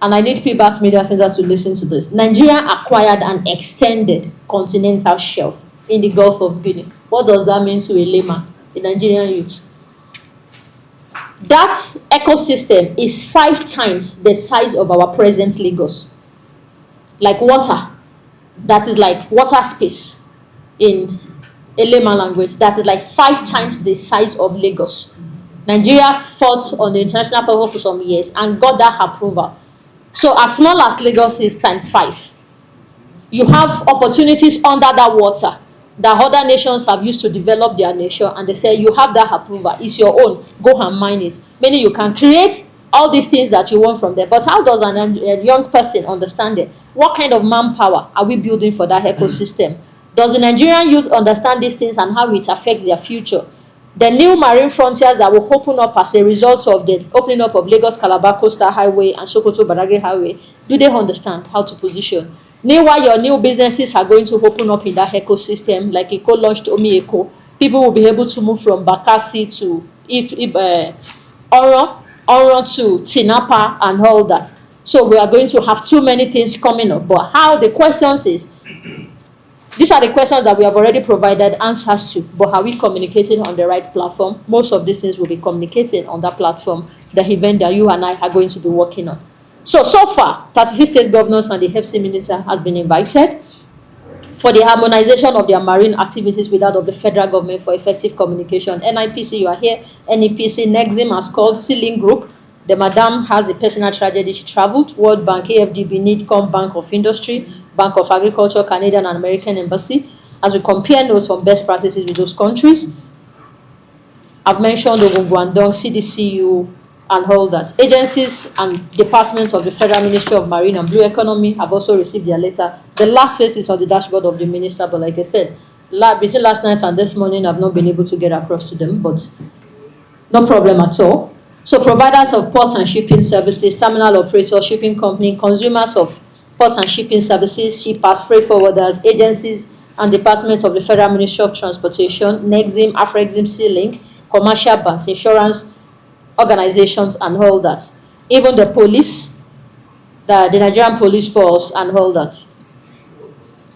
and I need PBAT Media Center to listen to this, Nigeria acquired an extended continental shelf in the Gulf of Guinea. What does that mean to a layman, a Nigerian youth? That ecosystem is 5 times the size of our present Lagos. Like water. That is like water space in a layman language, that is like 5 times the size of Lagos. Nigeria fought on the international level for some years and got that approval. So as small as Lagos is times 5, you have opportunities under that water that other nations have used to develop their nation, and they say you have that approval, it's your own, go and mine it. Meaning you can create all these things that you want from there. But how does a young person understand it? What kind of manpower are we building for that ecosystem? Does the Nigerian youth understand these things and how it affects their future? The new marine frontiers that will open up as a result of the opening up of Lagos Calabar Coastal Highway and Sokoto Badagry Highway, do they understand how to position? Meanwhile, your new businesses are going to open up in that ecosystem, like Eco launched Omi Eco. People will be able to move from Bakassi to Oro to Tinapa and all that. So we are going to have too many things coming up. But how the questions is, these are the questions that we have already provided answers to, but are we communicating on the right platform? Most of these things will be communicating on that platform, the event that you and I are going to be working on. So far, 36 state governors and the FC minister has been invited for the harmonization of their marine activities with that of the federal government for effective communication. NIPC, you are here. NEPC, Nexim has called Sealing Group. The madam has a personal tragedy. She traveled. World Bank, AFDB, NIDCOM, Bank of Industry, Bank of Agriculture, Canadian and American Embassy, as we compare notes on best practices with those countries. I've mentioned Ogun Guangdong, CDCU, and all that. Agencies and departments of the Federal Ministry of Marine and Blue Economy have also received their letter. The last phase is on the dashboard of the minister, but like I said, between last night and this morning, I've not been able to get across to them, but no problem at all. So providers of ports and shipping services, terminal operators, shipping company, consumers of ports and shipping services, shippers, freight forwarders, agencies and departments of the Federal Ministry of Transportation, Nexim, Afrexim, Sealink, commercial banks, insurance organizations and all that. Even the police, the Nigerian police force and all that.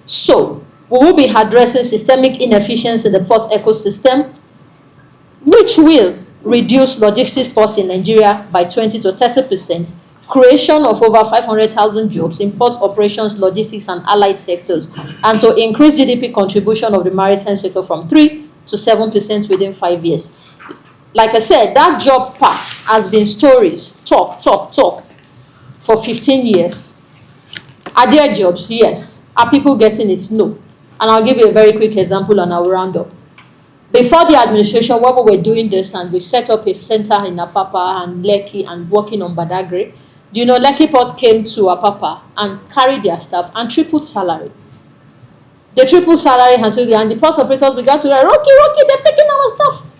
So we will be addressing systemic inefficiency in the port ecosystem, which will reduce logistics costs in Nigeria by 20 to 30%, creation of over 500,000 jobs in port operations, logistics, and allied sectors, and to increase GDP contribution of the maritime sector from 3 to 7% within 5 years. Like I said, that job part has been stories, talk for 15 years. Are there jobs? Yes. Are people getting it? No. And I'll give you a very quick example and I'll round up. Before the administration, when we were doing this and we set up a center in Apapa and Lekki and working on Badagry, do you know Lekki Port came to Apapa and carried their staff and tripled salary. They tripled salary and the port operators began to like, Rocky, they've taken our stuff.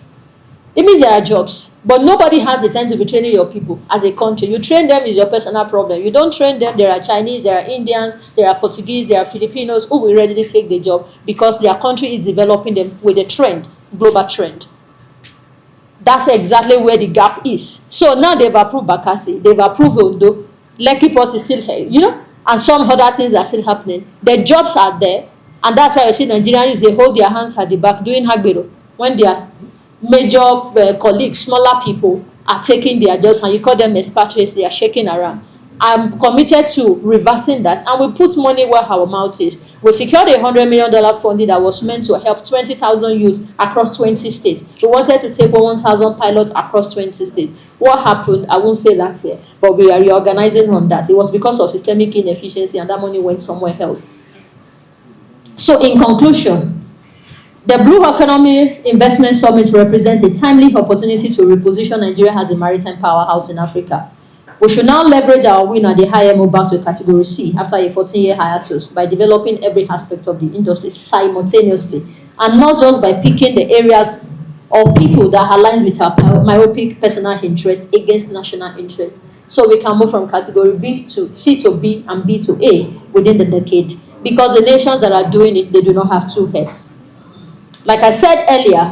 It means there are jobs, but nobody has the time to be training your people as a country. You train them is your personal problem. You don't train them, there are Chinese, there are Indians, there are Portuguese, there are Filipinos who will readily take the job because their country is developing them with a trend, global trend. That's exactly where the gap is. So now they've approved Bakassi, they've approved Ondo, Lekki Port is still here, and some other things are still happening. The jobs are there, and that's why you see Nigerians, they hold their hands at the back doing Hagbero when they are major colleagues, smaller people are taking their jobs and you call them expatriates, they are shaking around. I'm committed to reverting that and we put money where our mouth is. We secured $100 million funding that was meant to help 20,000 youth across 20 states. We wanted to take 1,000 pilots across 20 states. What happened? I won't say that here, but we are reorganizing on that. It was because of systemic inefficiency and that money went somewhere else. So in conclusion, the Blue Economy Investment Summit represents a timely opportunity to reposition Nigeria as a maritime powerhouse in Africa. We should now leverage our win at the IMO back to Category C after a 14-year hiatus by developing every aspect of the industry simultaneously and not just by picking the areas or people that align with our myopic personal interest against national interest. So we can move from Category B to C to B and B to A within the decade because the nations that are doing it, they do not have two heads. Like I said earlier,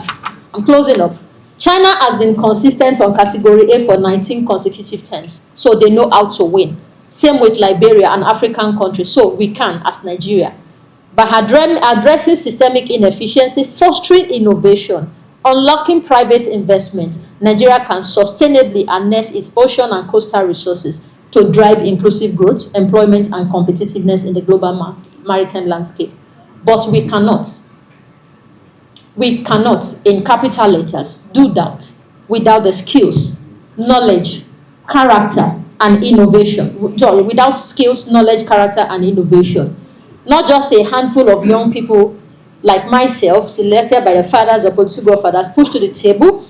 I'm closing up. China has been consistent on Category A for 19 consecutive terms, so they know how to win. Same with Liberia and African countries, so we can as Nigeria. By addressing systemic inefficiency, fostering innovation, unlocking private investment, Nigeria can sustainably harness its ocean and coastal resources to drive inclusive growth, employment, and competitiveness in the global maritime landscape. But we cannot. We cannot, in capital letters, do that without the skills, knowledge, character, and innovation. Sorry, without skills, knowledge, character, and innovation. Not just a handful of young people like myself, selected by the fathers or political fathers, pushed to the table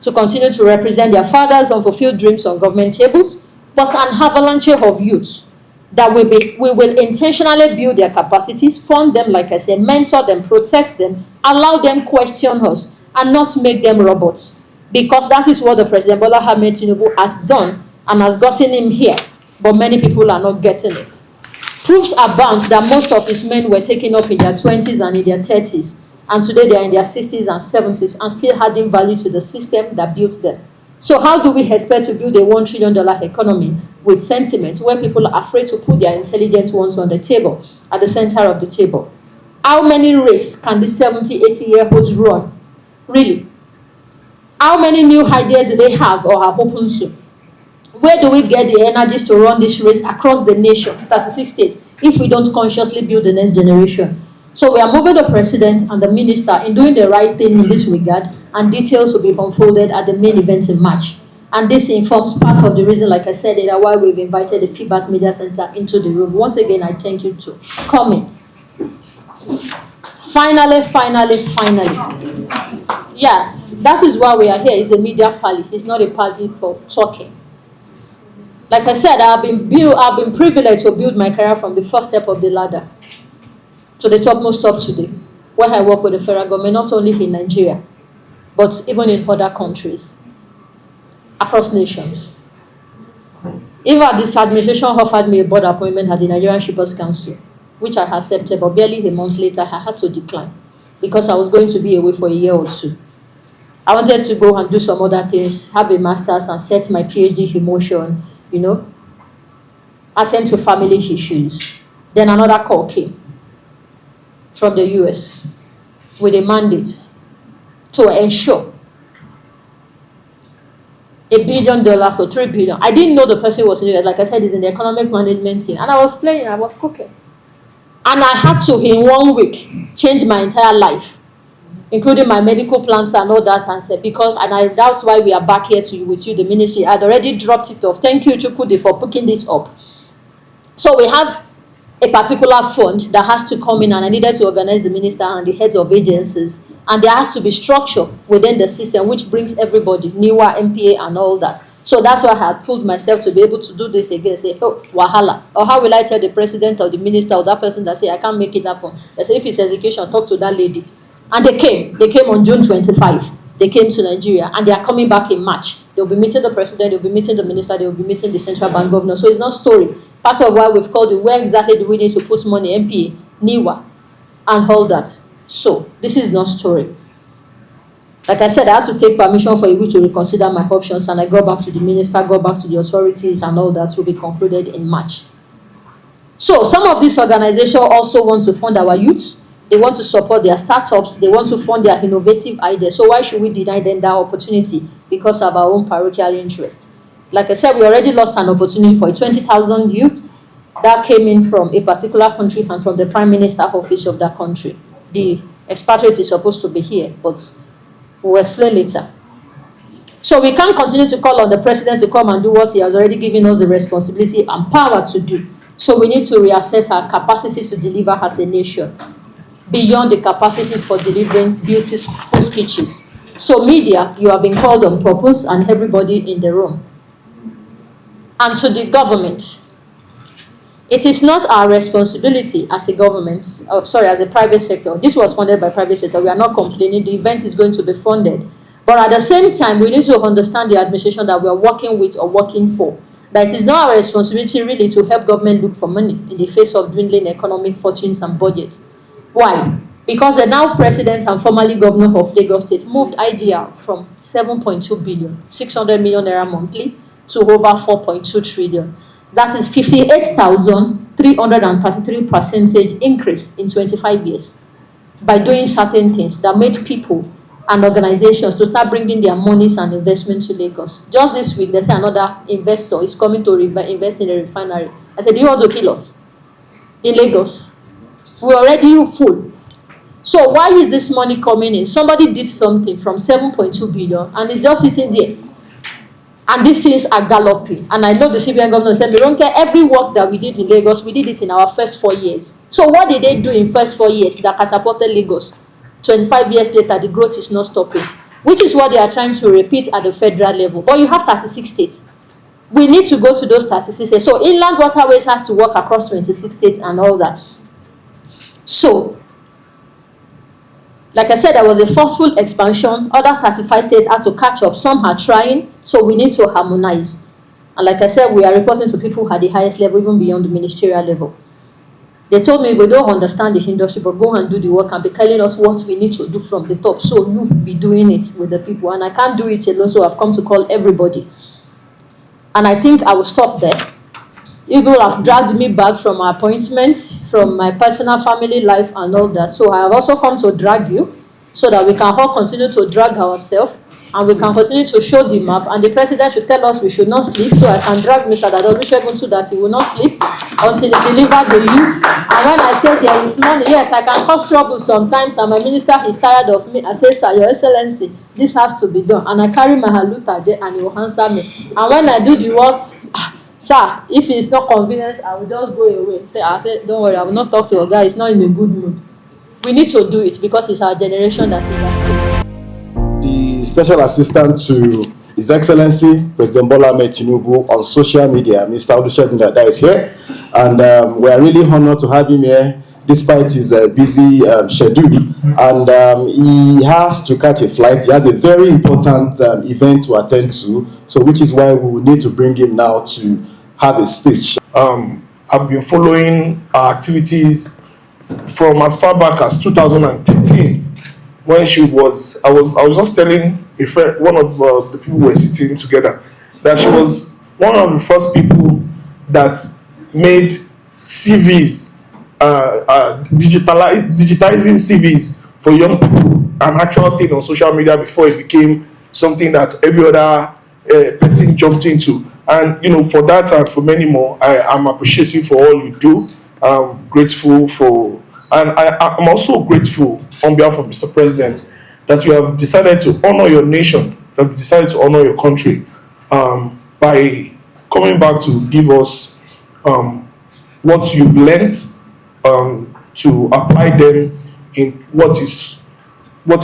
to continue to represent their fathers' unfulfilled dreams on government tables, but an avalanche of youth that we will intentionally build their capacities, fund them, like I said, mentor them, protect them, allow them question us, and not make them robots. Because that is what the President Bola Ahmed Tinubu has done and has gotten him here, but many people are not getting it. Proofs abound that most of his men were taken up in their 20s and in their 30s, and today they are in their 60s and 70s and still adding value to the system that built them. So how do we expect to build a $1 trillion economy with sentiment where people are afraid to put their intelligent ones on the table, at the center of the table? How many races can these 70, 80-year-olds run? Really? How many new ideas do they have or are open to? Where do we get the energies to run this race across the nation, 36 states, if we don't consciously build the next generation? So we are moving the president and the minister in doing the right thing in this regard, and details will be unfolded at the main event in March. And this informs part of the reason, like I said, that why we've invited the PBAS Media Center into the room. Once again, I thank you to coming. Finally. Yes, that is why we are here. It's a media party. It's not a party for talking. Like I said, I've been privileged to build my career from the first step of the ladder to the topmost top today, where I work with the federal government, not only in Nigeria, but even in other countries, across nations. Even this administration offered me a board appointment at the Nigerian Shippers Council, which I accepted, but barely a month later, I had to decline because I was going to be away for a year or two. I wanted to go and do some other things, have a master's and set my PhD in motion, attend to family issues. Then another call came from the US with a mandate to ensure $1 billion or $3 billion. I didn't know the person was in the US. Like I said, he's in the economic management team. And I was playing, I was cooking. And I had to, in 1 week, change my entire life, including my medical plans and all that. And said, that's why we are back here with you, the ministry. I'd already dropped it off. Thank you, Chukwudi, for picking this up. So we have a particular fund that has to come in, and I needed to organize the minister and the heads of agencies. And there has to be structure within the system, which brings everybody, NIWA, MPA, and all that. So that's why I had pulled myself to be able to do this again. Say, oh, wahala. Or how will I tell the president or the minister or that person that say, I can't make it happen? I say, if it's execution, talk to that lady. And they came. They came on June 25. They came to Nigeria, and they are coming back in March. They'll be meeting the president, they'll be meeting the minister, they'll be meeting the central bank governor. So it's not story. Part of why we've called it, where exactly do we need to put money, MPA, NIWA, and all that. So this is not story. Like I said, I had to take permission for a week to reconsider my options, and I go back to the minister, go back to the authorities, and all that will be concluded in March. So some of these organizations also want to fund our youth. They want to support their startups. They want to fund their innovative ideas. So why should we deny them that opportunity? Because of our own parochial interest. Like I said, we already lost an opportunity for 20,000 youth that came in from a particular country and from the prime minister office of that country. The expatriate is supposed to be here, but we'll explain later. So we can't continue to call on the president to come and do what he has already given us the responsibility and power to do. So we need to reassess our capacities to deliver as a nation, beyond the capacity for delivering beautiful speeches. So media, you have been called on purpose, and everybody in the room. And to the government, it is not our responsibility as a government, as a private sector. This was funded by private sector. We are not complaining. The event is going to be funded. But at the same time, we need to understand the administration that we are working with or working for. That it is not our responsibility really to help government look for money in the face of dwindling economic fortunes and budgets. Why? Because the now president and formerly governor of Lagos State moved IGR from 7.2 billion, 600 million naira monthly, to over 4.2 trillion. That is 58,333% increase in 25 years by doing certain things that made people and organizations to start bringing their monies and investment to Lagos. Just this week, they say another investor is coming to invest in a refinery. I said, do you want to kill us in Lagos? We're already full. So why is this money coming in? Somebody did something from 7.2 billion and it's just sitting there. And these things are galloping. And I know the CBN governor said, we don't care, every work that we did in Lagos, we did it in our first 4 years. So what did they do in first 4 years that catapulted Lagos? 25 years later, the growth is not stopping, which is what they are trying to repeat at the federal level. But you have 36 states. We need to go to those 36 states. So inland waterways has to work across 26 states and all that. So, like I said, there was a forceful expansion. Other 35 states had to catch up. Some are trying, so we need to harmonize. And like I said, we are reporting to people who are at the highest level, even beyond the ministerial level. They told me, we don't understand the industry, but go and do the work and be telling us what we need to do from the top. So you be doing it with the people. And I can't do it alone, so I've come to call everybody. And I think I will stop there. People have dragged me back from my appointments, from my personal family life and all that. So I have also come to drag you so that we can all continue to drag ourselves and we can continue to show the map. And the president should tell us we should not sleep. So I can drag Mr. Dadolusegun to that he will not sleep until he delivers the youth. And when I say there is money, yes, I can cause trouble sometimes. And my minister is tired of me. I say, sir, your excellency, this has to be done. And I carry my haluta there and he will answer me. And when I do the work, sir, if it's not convenient, I will just go away. I say, don't worry, I will not talk to your guy. He's not in a good mood. We need to do it because it's our generation that is at stake. The special assistant to His Excellency President Bola Ahmed Tinubu on social media, Mr. Olusegun Dada, is here, and we are really honored to have him here despite his busy schedule, and he has to catch a flight. He has a very important event to attend to, so which is why we will need to bring him now to have a speech. I've been following our activities from as far back as 2013, when I was just telling a friend, one of the people who were sitting together, that she was one of the first people that made CVs, digitizing CVs for young people, an actual thing on social media before it became something that every other person jumped into. And for that and for many more, I am appreciative for all you do. I'm grateful for, and I'm also grateful on behalf of Mr. President that you have decided to honor your nation, that you decided to honor your country by coming back to give us what you've learned, to apply them in what is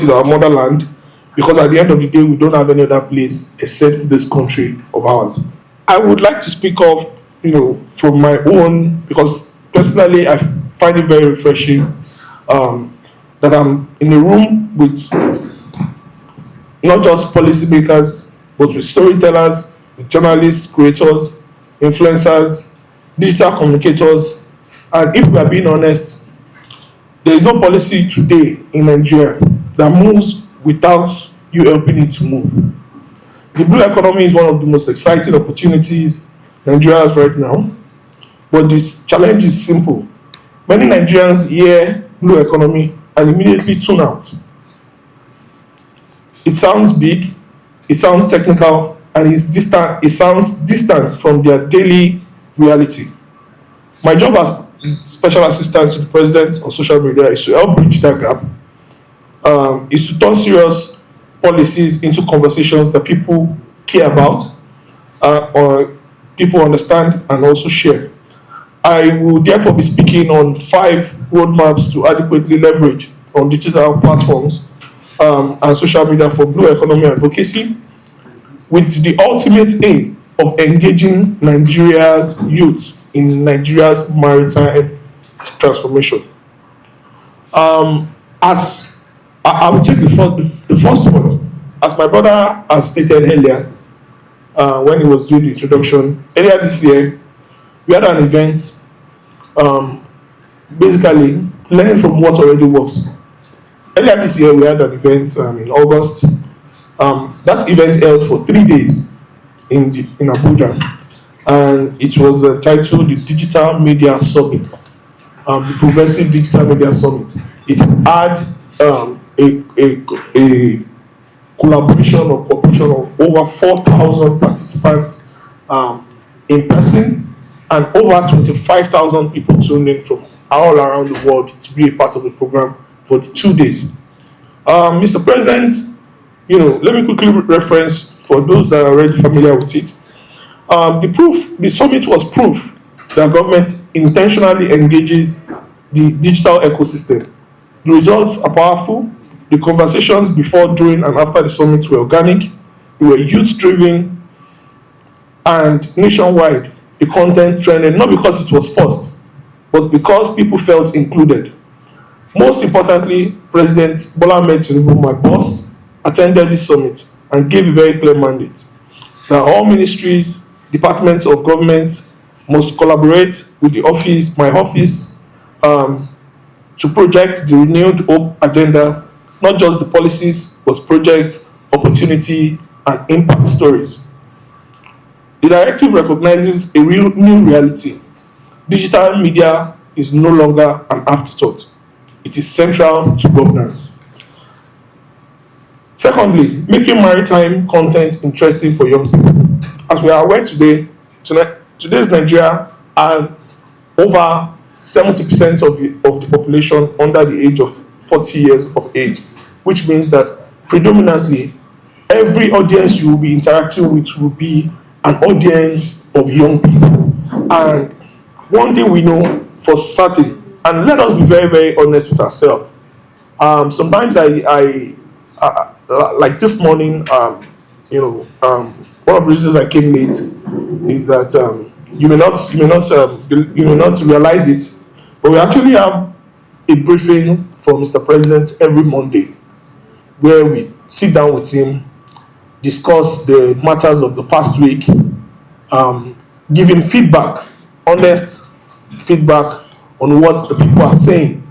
our motherland, because at the end of the day we don't have any other place except this country of ours. I would like to speak of, from my own, because personally I find it very refreshing that I'm in a room with not just policymakers, but with storytellers, with journalists, creators, influencers, digital communicators. And if we are being honest, there is no policy today in Nigeria that moves without you helping it to move. The blue economy is one of the most exciting opportunities Nigeria has right now, but this challenge is simple. Many Nigerians hear blue economy and immediately tune out. It sounds big, it sounds technical, and it sounds distant from their daily reality. My job as special assistant to the president on social media is to help bridge that gap, is to turn serious policies into conversations that people care about, or people understand and also share. I will therefore be speaking on 5 roadmaps to adequately leverage on digital platforms and social media for blue economy advocacy, with the ultimate aim of engaging Nigeria's youth in Nigeria's maritime transformation. As I will take the first one, as my brother has stated earlier, when he was doing the introduction, earlier this year, we had an event, basically learning from what already works. Earlier this year, we had an event in August. That event held for 3 days in Abuja, and it was titled the Digital Media Summit, the Progressive Digital Media Summit. It had a collaboration or cooperation of over 4,000 participants in person, and over 25,000 people tuned in from all around the world to be a part of the program for the 2 days. Mr. President, let me quickly reference for those that are already familiar with it. The summit was proof that government intentionally engages the digital ecosystem. The results are powerful. The conversations before, during, and after the summit were organic, they were youth driven, and nationwide. The content trended not because it was forced, but because people felt included. Most importantly, President Bola Ahmed Tinubu, my boss, attended this summit and gave a very clear mandate that all ministries, departments of government must collaborate with my office, to project the renewed hope agenda, not just the policies, but project, opportunity, and impact stories. The directive recognizes a real new reality. Digital media is no longer an afterthought. It is central to governance. Secondly, making maritime content interesting for young people. As we are aware today's Nigeria has over 70% of the population under the age of 40 years of age, which means that predominantly every audience you will be interacting with will be an audience of young people. And one thing we know for certain, and let us be very, very honest with ourselves. Sometimes like this morning, one of the reasons I came late is that you may not realize it, but we actually have a briefing for Mr. President every Monday, where we sit down with him, discuss the matters of the past week, give him feedback, honest feedback on what the people are saying,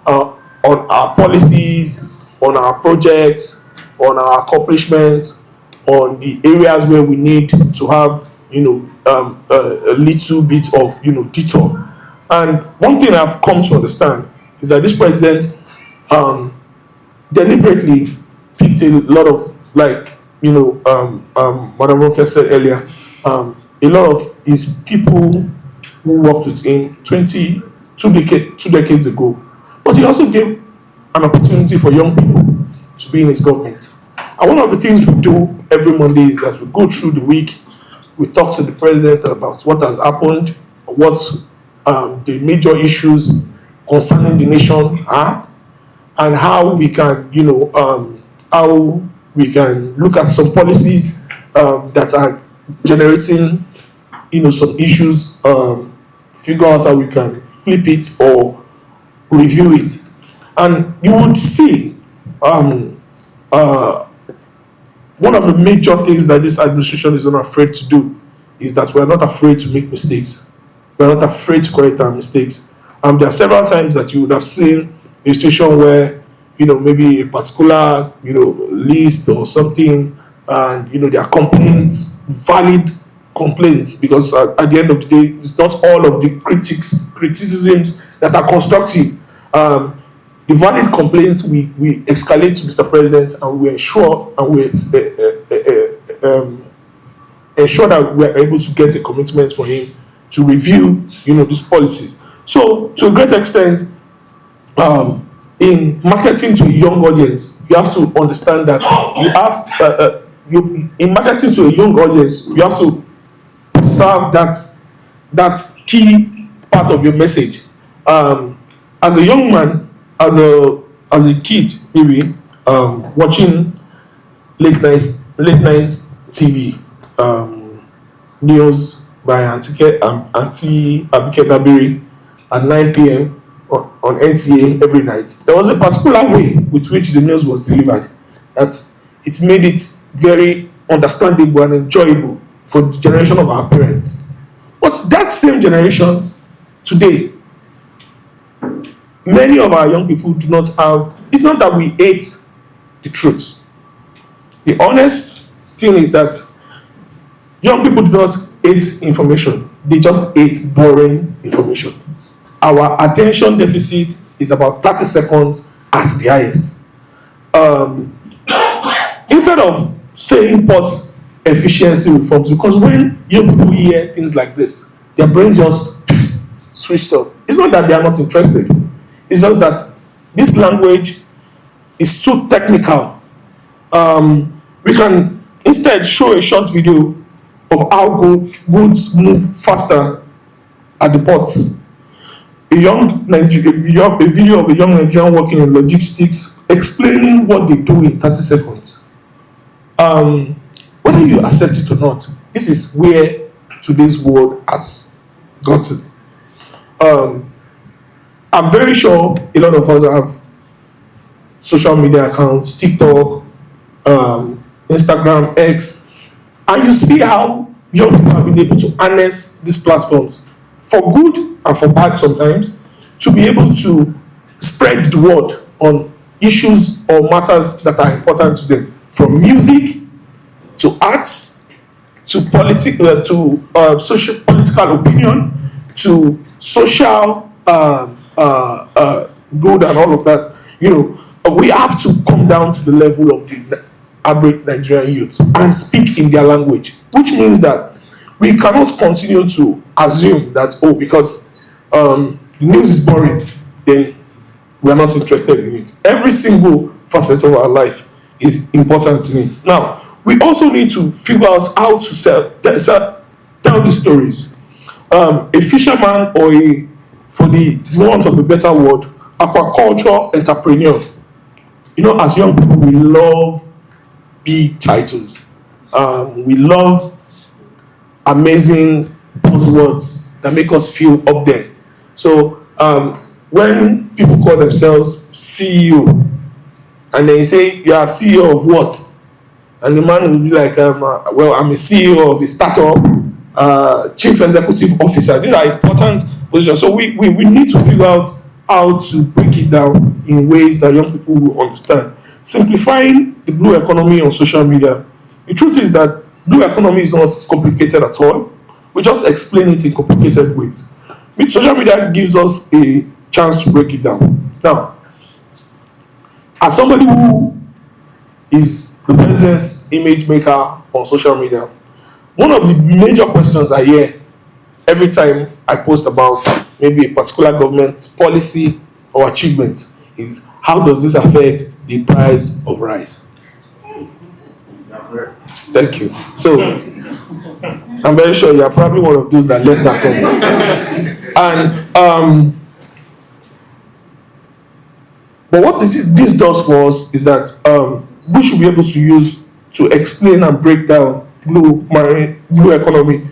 on our policies, on our projects, on our accomplishments, on the areas where we need to have a little bit of detour. And one thing I've come to understand is that this president deliberately picked a lot of, like Madam Roker said earlier, a lot of his people who worked with him 2 decades ago. But he also gave an opportunity for young people to be in his government. And one of the things we do every Monday is that we go through the week, we talk to the president about what has happened, what the major issues concerning the nation are, and how we can, look at some policies that are generating, some issues, figure out how we can flip it or review it. And you would see one of the major things that this administration is not afraid to do is that we're not afraid to make mistakes. We're not afraid to correct our mistakes. There are several times that you would have seen a situation where, maybe a particular, list or something, and, there are complaints, valid complaints, because at the end of the day, it's not all of the criticisms that are constructive. The valid complaints we escalate to Mr. President, and we ensure that we are able to get a commitment for him to review, this policy. So, to a great extent, in marketing to a young audience, you have to understand that in marketing to a young audience, you have to preserve that key part of your message. As a young man, as a kid, maybe watching late night TV news by Auntie Abike Dabiri at 9 p.m. on NTA every night. There was a particular way with which the news was delivered that it made it very understandable and enjoyable for the generation of our parents. But that same generation today, many of our young people do not have. It's not that we hate the truth. The honest thing is that young people do not hate information. They just hate boring information. Our attention deficit is about 30 seconds at the highest. Instead of saying what efficiency reforms, because when young people hear things like this, their brain just switches off. It's not that they are not interested. It's just that this language is too technical. We can instead show a short video of how goods move faster at the ports. A video of a young Nigerian working in logistics explaining what they do in 30 seconds. Whether you accept it or not, this is where today's world has gotten. I'm very sure a lot of us have social media accounts, TikTok, Instagram, X, and you see how young people have been able to harness these platforms for good and for bad sometimes, to be able to spread the word on issues or matters that are important to them, from music to arts to social political opinion to social good and all of that. We have to come down to the level of the average Nigerian youth and speak in their language, which means that we cannot continue to assume that, because the news is boring, then we are not interested in it. Every single facet of our life is important to me. Now, we also need to figure out how to tell these stories. A fisherman, or for the want of a better word, aquaculture entrepreneur. As young people, we love big titles. We love amazing buzzwords that make us feel up there. So when people call themselves CEO, and they say, you are CEO of what? And the man will be like, I'm a CEO of a startup, chief executive officer. These are important positions. So we need to figure out how to break it down in ways that young people will understand. Simplifying the blue economy on social media. The truth is that blue economy is not complicated at all. We just explain it in complicated ways. Social media gives us a chance to break it down. Now, as somebody who is the president's image maker on social media, one of the major questions I hear every time I post about maybe a particular government policy or achievement is, how does this affect the price of rice? Thank you. So, I'm very sure you are probably one of those that left that comment. And but what this does for us is that we should be able to use to explain and break down blue economy.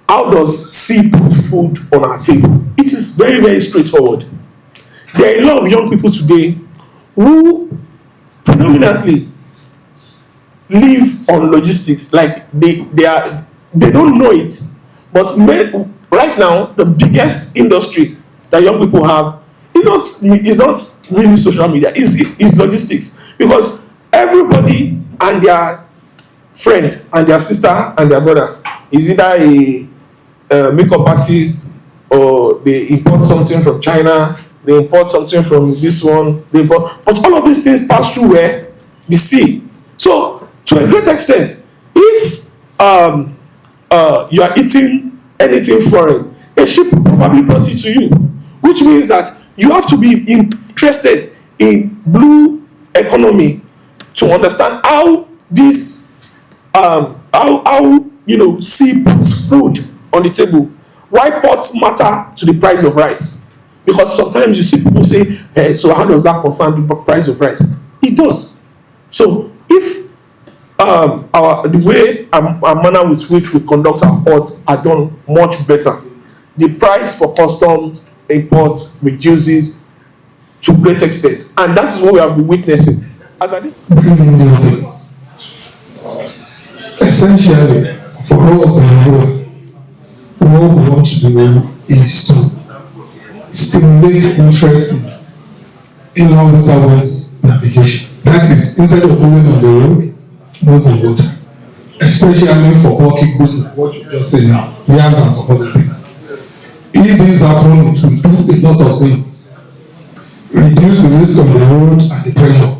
How does C put food on our table? It is very, very straightforward. There are a lot of young people today who predominantly live on logistics. Like they don't know it, but right now the biggest industry that young people have is not really social media. Is logistics, because everybody and their friend and their sister and their brother is either a makeup artist, or they import something from China, they import something from this one, but all of these things pass through where? The sea. So to a great extent, if you are eating anything foreign, a ship probably brought it to you, which means that you have to be interested in blue economy to understand how this sea puts food on the table. Why ports matter to the price of rice? Because sometimes you see people say, hey, so how does that concern the price of rice? It does. So if the way and manner with which we conduct our ports are done much better, the price for customs import reduces to a great extent, and that is what we have been witnessing. As at this, essentially, for us in what we want to do is to stimulate interest in our waterways navigation. That is, instead of moving on the road, move on water. Especially for bulky goods like what you just said now, yams and some other things. If this happens, it will do a lot of things. Reduce the risk on the road and the pressure,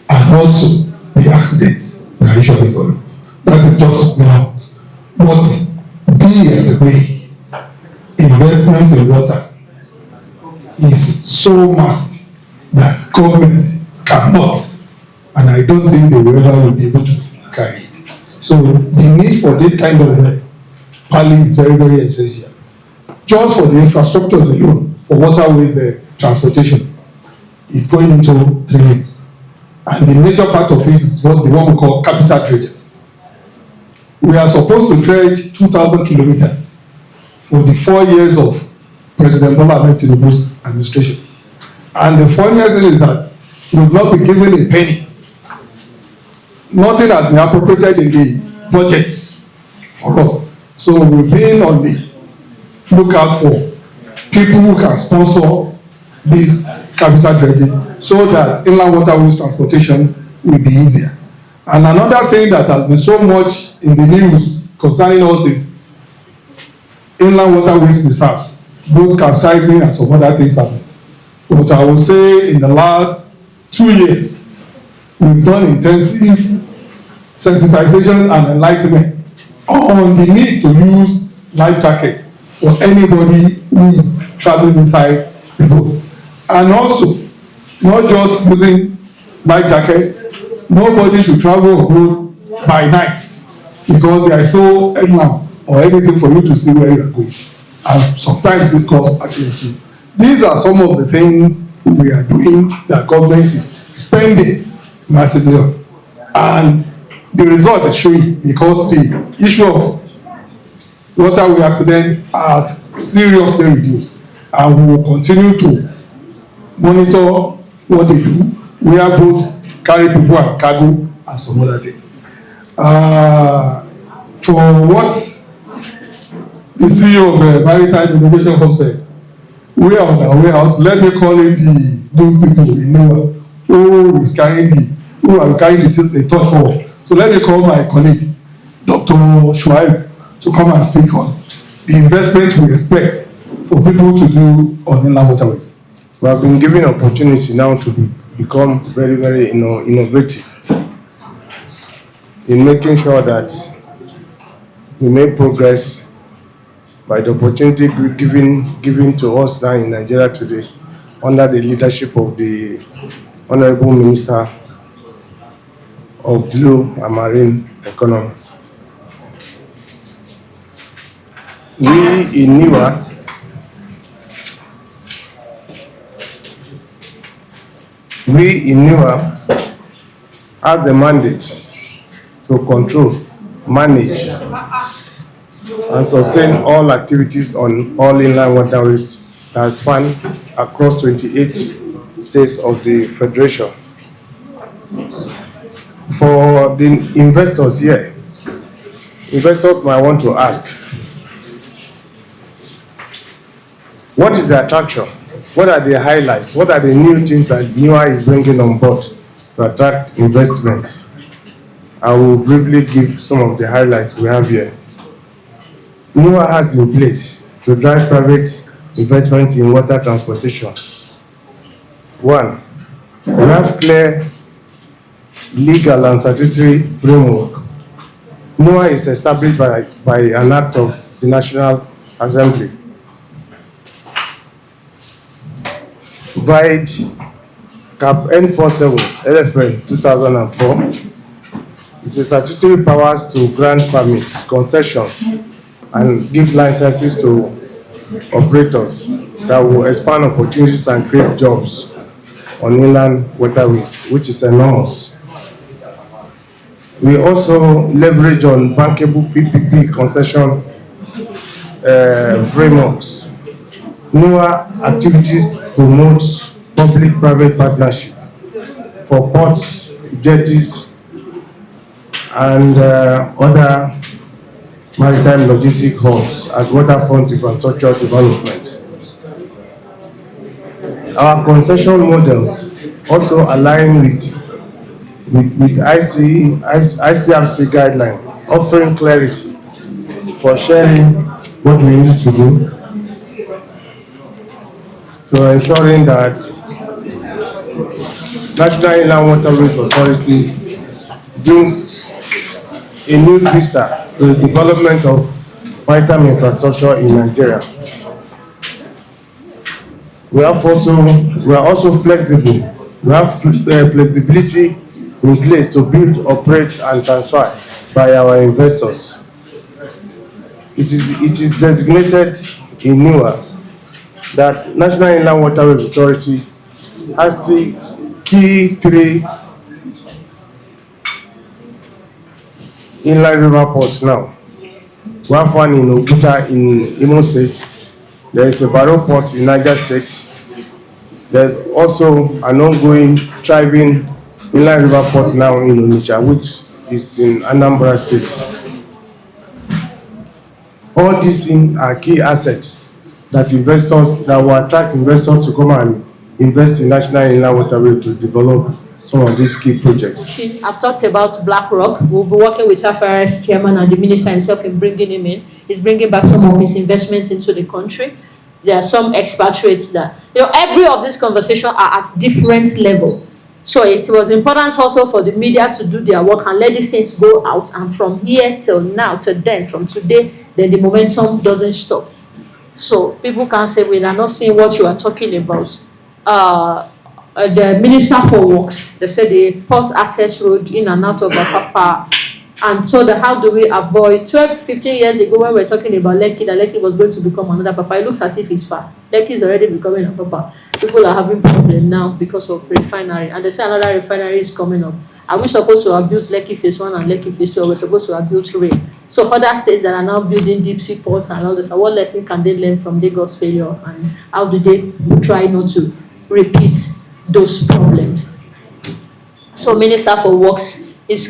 and also the accidents that usually follow. That is just now. But B as a B, investments in water is so massive that government cannot, and I don't think they will ever be able to carry it. So the need for this kind of Parley is very, very essential. Just for the infrastructures alone, for waterways, transportation, is going into trillions. And the major part of it is what the one we call capital dredging. We are supposed to dredge 2,000 kilometers for the 4 years of President Bola Ahmed Tinubu's administration. And the funniest thing is that we will not be given a penny. Nothing has been appropriated in the budgets for us. So we've been on the lookout for people who can sponsor this capital dredging so that inland waterways transportation will be easier. And another thing that has been so much in the news concerning us is inland waterways reserves, both capsizing and some other things happening. But I will say in the last 2 years, we've done intensive sensitization and enlightenment on the need to use life jacket for anybody who is traveling inside the boat. And also, not just using life jacket, nobody should travel on boat by night because there is no headlamp or anything for you to see where you are going. And sometimes this causes accidents. These are some of the things we are doing that government is spending massively on. And the result is showing because the issue of waterway accident has seriously reduced. And we will continue to monitor what they do, where both carry people and cargo and some other things. For what the CEO of Maritime Innovation Hub said, we are on our way out. Let me call in the new people in NEWA who are carrying the torch forward. So let me call my colleague, Dr. Shuaib, to come and speak on the investment we expect for people to do on inland waterways. We have been given opportunity now to become very, very innovative in making sure that we make progress by the opportunity given to us now in Nigeria today under the leadership of the Honorable Minister of Blue and Marine Economy. We in NEWA has the mandate to control, manage, and sustain all activities on all inland waterways that span across 28 states of the Federation. For the investors here, investors might want to ask, what is the attraction? What are the highlights? What are the new things that NEWA is bringing on board to attract investments? I will briefly give some of the highlights we have here. NEWA has in place to drive private investment in water transportation. One, we have clear legal and statutory framework. NEWA is established by an act of the National Assembly. Provide Cap N47 LFN 2004. It's a statutory powers to grant permits, concessions, and give licenses to operators that will expand opportunities and create jobs on inland waterways, which is enormous. We also leverage on bankable PPP concession frameworks. NEWA activities promotes public-private partnership for ports, jetties, and other maritime logistic hubs and waterfront infrastructure development. Our concession models also align with ICRC guideline, offering clarity for sharing what we need to do, to ensuring that National Inland Waterways Authority brings a new vista to the development of maritime infrastructure in Nigeria. We are also flexible. We have flexibility in place to build, operate, and transfer by our investors. It is designated in NIWA that National Inland Waterways Authority has the key 3 inland river ports now. We have one in Okuta in Imo State. There is a Barrow port in Niger State. There's also an ongoing thriving inland river port now in Onitsha, which is in Anambra State. All these are key assets that will attract investors to come and invest in National Inland Waterway to develop some of these key projects. I've talked about BlackRock. We'll be working with FRS chairman and the minister himself in bringing him in. He's bringing back some of his investments into the country. There are some expatriates that, every of these conversations are at different level. So it was important also for the media to do their work and let these things go out. And from here till now, to then, from today, then the momentum doesn't stop. So people can say, we are not seeing what you are talking about. The Minister for Works, they said the port access road in and out of Apapa. And so how do we avoid 12, 15 years ago when we were talking about Lekki, that Lekki was going to become another Papa. It looks as if it's far. Lekki is already becoming a Papa. People are having problems now because of refinery. And they say another refinery is coming up. Are we supposed to have built Lekki Phase 1 and Lekki Phase 2? We're supposed to have built rail. So other states that are now building deep sea ports and all this, what lesson can they learn from Lagos failure? And how do they try not to repeat those problems? So Minister for Works is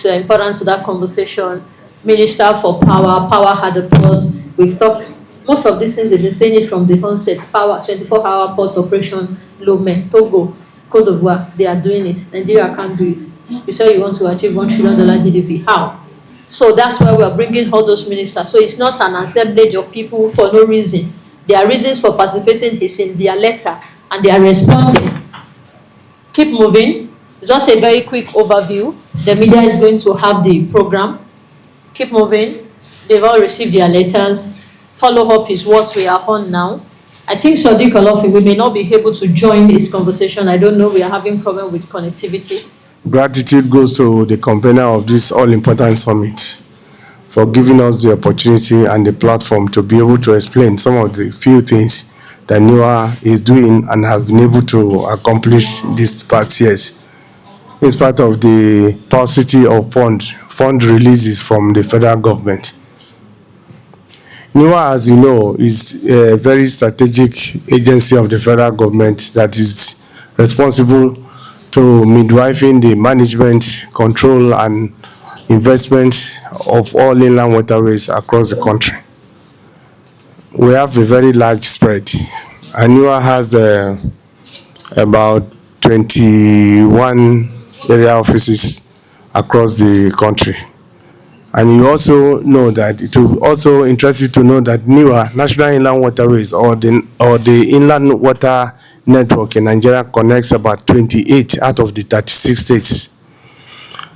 important to that conversation. Minister for Power had a port. We've talked, most of these things they've been saying it from the onset. Power, 24-hour port operation, Lomé, Togo, Côte d'Ivoire, they are doing it. Nigeria can't do it. You say you want to achieve $1 trillion GDP. How? So that's why we are bringing all those ministers. So it's not an assemblage of people for no reason. There are reasons for participating in their letter and they are responding. Keep moving. Just a very quick overview. The media is going to have the program. Keep moving. They've all received their letters. Follow up is what we are on now. I think Sadiq Olofi, we may not be able to join this conversation. I don't know. We are having problem with connectivity. Gratitude goes to the convener of this all-important summit for giving us the opportunity and the platform to be able to explain some of the few things that NIWA is doing and have been able to accomplish these past years. It's part of the paucity of fund releases from the federal government. NIWA, as you know, is a very strategic agency of the federal government that is responsible to midwifing the management, control, and investment of all inland waterways across the country. We have a very large spread. NIWA has about 21 area offices across the country. And you also know that it will also interest you to know that NIWA, National Inland Waterways, or the Inland Water Network in Nigeria connects about 28 out of the 36 states.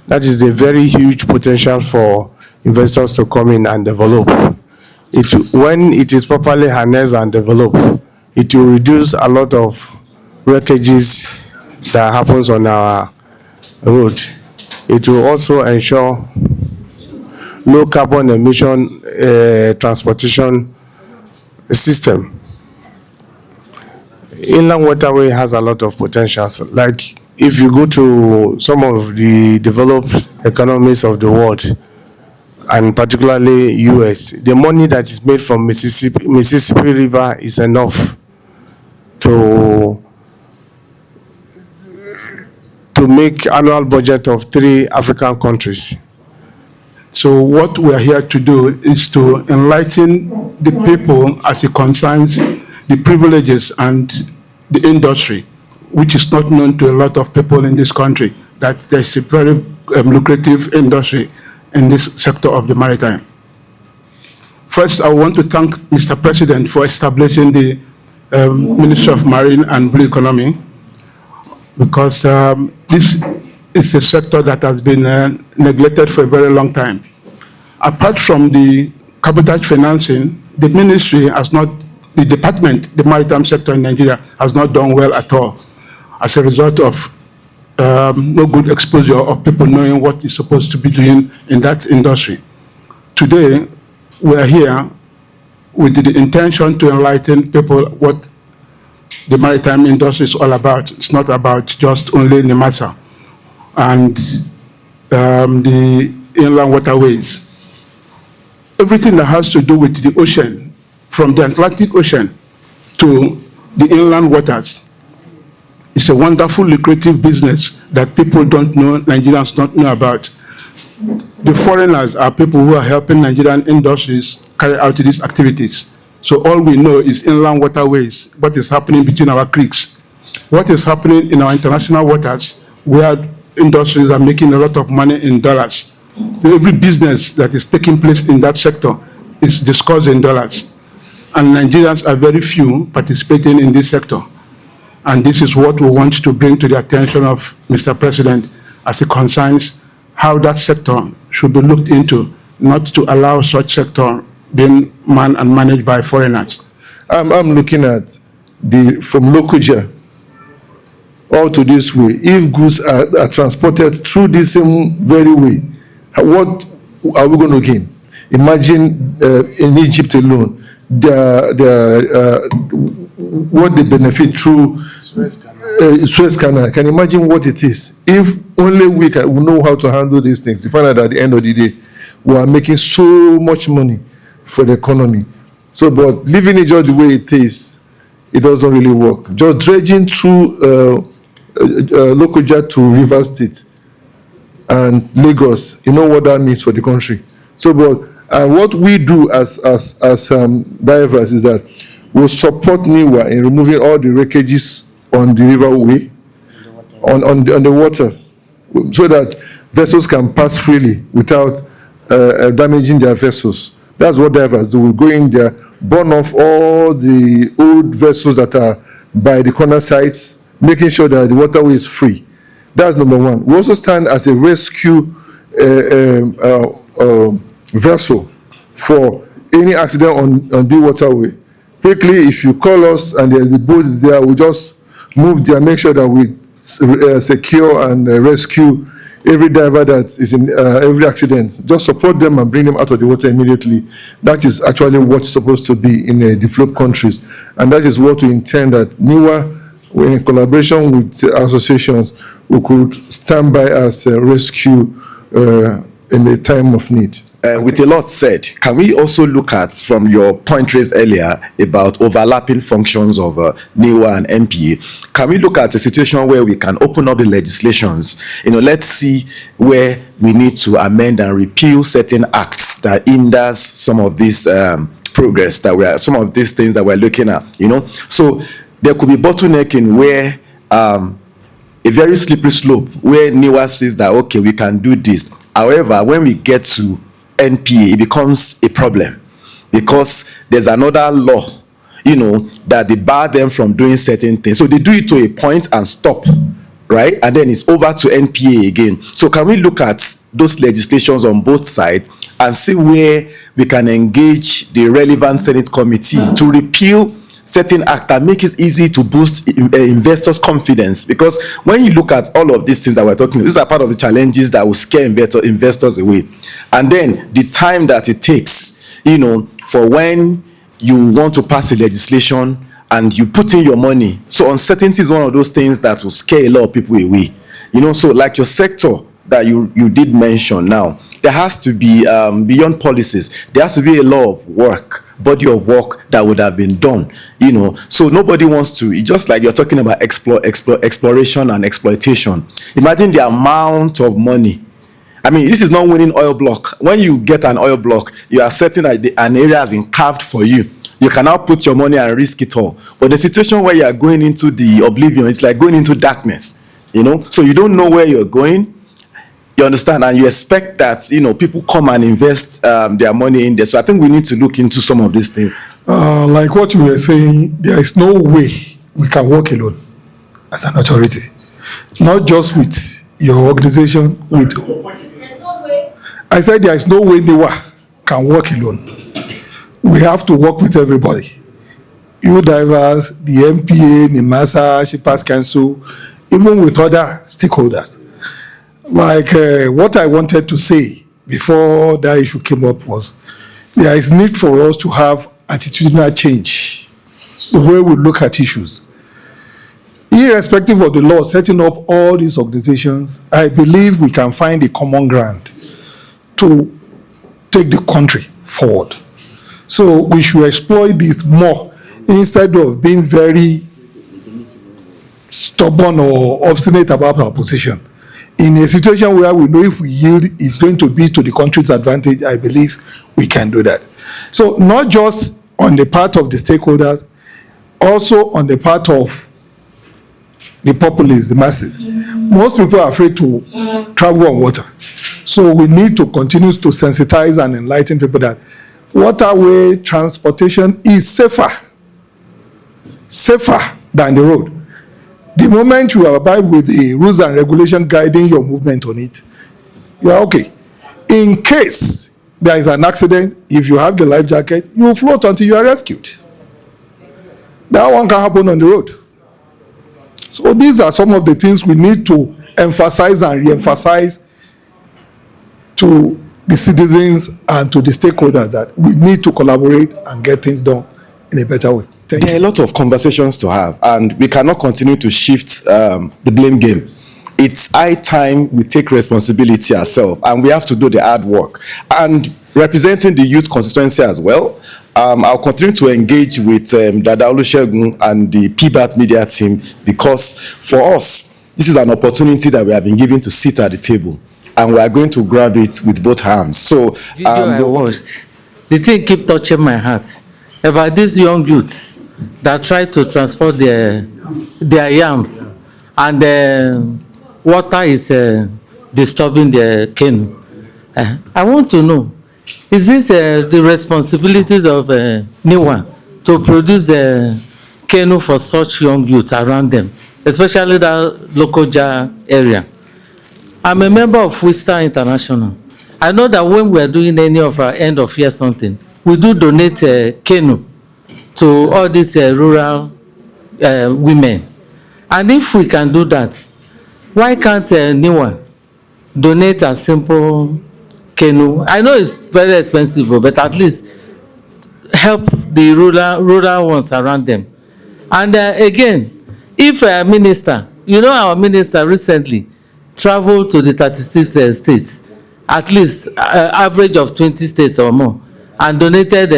That is a very huge potential for investors to come in and develop. When it is properly harnessed and developed, it will reduce a lot of wreckages that happens on our road. It will also ensure low carbon emission transportation system. Inland waterway has a lot of potentials. Like if you go to some of the developed economies of the world, and particularly US, the money that is made from Mississippi River is enough to make annual budget of 3 African countries. So what we are here to do is to enlighten the people as it concerns the privileges and the industry, which is not known to a lot of people in this country, that there's a very lucrative industry in this sector of the maritime. First, I want to thank Mr. President for establishing the Ministry of Marine and Blue Economy, because this is a sector that has been neglected for a very long time. Apart from the cabotage financing, the ministry has not the department, the maritime sector in Nigeria, has not done well at all as a result of no good exposure of people knowing what is supposed to be doing in that industry. Today, we are here with the intention to enlighten people what the maritime industry is all about. It's not about just only Nimasa and the inland waterways. Everything that has to do with the ocean, from the Atlantic Ocean to the inland waters, is a wonderful, lucrative business that people don't know, Nigerians don't know about. The foreigners are people who are helping Nigerian industries carry out these activities. So all we know is inland waterways, what is happening between our creeks, what is happening in our international waters, where industries are making a lot of money in dollars. Every business that is taking place in that sector is discussed in dollars. And Nigerians are very few participating in this sector. And this is what we want to bring to the attention of Mr. President as it concerns how that sector should be looked into, not to allow such sector being manned and managed by foreigners. I'm looking at from Lokoja all to this way. If goods are transported through this same very way, what are we going to gain? Imagine in Egypt alone, what they benefit through Suez Canal. Can you imagine what it is? If only we know how to handle these things, you find out at the end of the day, we are making so much money for the economy. So, but leaving it just the way it is, it doesn't really work. Just dredging through Lokoja to River State and Lagos, you know what that means for the country. So, but what we do as divers is that we'll support NIWA in removing all the wreckages on the riverway, on the waters, so that vessels can pass freely without damaging their vessels. That's what divers do. We go in there, burn off all the old vessels that are by the corner sites, making sure that the waterway is free. That's number one. We also stand as a rescue vessel for any accident on the waterway. Quickly, if you call us and the boat is there, we just move there, make sure that we secure and rescue every diver that is in every accident. Just support them and bring them out of the water immediately. That is actually what's supposed to be in developed countries. And that is what we intend that NIWA, in collaboration with associations, we could stand by as a rescue in a time of need. With a lot said, can we also look at, from your point raised earlier about overlapping functions of NIWA and NPA, can we look at a situation where we can open up the legislations? Let's see where we need to amend and repeal certain acts that hinders some of this progress some of these things that we're looking at. So there could be bottlenecking where a very slippery slope where NIWA says that okay, we can do this. However, when we get to NPA, it becomes a problem because there's another law, that they bar them from doing certain things. So they do it to a point and stop, right? And then it's over to NPA again. So can we look at those legislations on both sides and see where we can engage the relevant Senate committee to repeal certain act that make it easy to boost investors' confidence? Because when you look at all of these things that we're talking about, these are part of the challenges that will scare investors away. And then the time that it takes, for when you want to pass a legislation and you put in your money. So uncertainty is one of those things that will scare a lot of people away. So like your sector that you did mention now, there has to be, beyond policies, there has to be a lot of body of work that would have been done, so nobody wants to. It's just like you're talking about exploration and exploitation. Imagine the amount of money. I mean, this is not winning oil block. When you get an oil block, you are certain that an area has been carved for you. You can now put your money and risk it all. But the situation where you are going into the oblivion, it's like going into darkness, so you don't know where you're going. You understand? And you expect that, people come and invest their money in there. So I think we need to look into some of these things. Like what you were saying, there is no way we can work alone as an authority. Not just with your organization. There's no way. I said there is no way NIWA can work alone. We have to work with everybody. you divers, the MPA, NIMASA, Shippers Council, even with other stakeholders. Like what I wanted to say before that issue came up was there is need for us to have attitudinal change, the way we look at issues. Irrespective of the law setting up all these organizations, I believe we can find a common ground to take the country forward. So we should exploit this more instead of being very stubborn or obstinate about our position. In a situation where we know if we yield, it's going to be to the country's advantage, I believe we can do that. So not just on the part of the stakeholders, also on the part of the populace, the masses. Most people are afraid to travel on water. So we need to continue to sensitize and enlighten people that waterway transportation is safer than the road. The moment you abide with the rules and regulations guiding your movement on it, you are okay. In case there is an accident, if you have the life jacket, you will float until you are rescued. That one can happen on the road. So these are some of the things we need to emphasize and re-emphasize to the citizens and to the stakeholders that we need to collaborate and get things done in a better way. There are a lot of conversations to have, and we cannot continue to shift the blame game. It's high time we take responsibility ourselves, and we have to do the hard work. And representing the youth constituency as well, I'll continue to engage with Dada Olusegun and the PBAT media team, because for us, this is an opportunity that we have been given to sit at the table, and we are going to grab it with both hands. So, video I watched, the thing keep touching my heart about these young youths that try to transport their yams, and water is disturbing their canoe. I want to know, is it the responsibilities of NIWA to produce a canoe for such young youths around them, especially that Lokoja area? I'm a member of Wista International. I know that when we are doing any of our end of year something, we do donate a canoe to all these rural women. And if we can do that, why can't NIWA donate a simple canoe? I know it's very expensive, but at least help the rural ones around them. And again, if a minister, our minister recently traveled to the 36 states, at least average of 20 states or more, and donated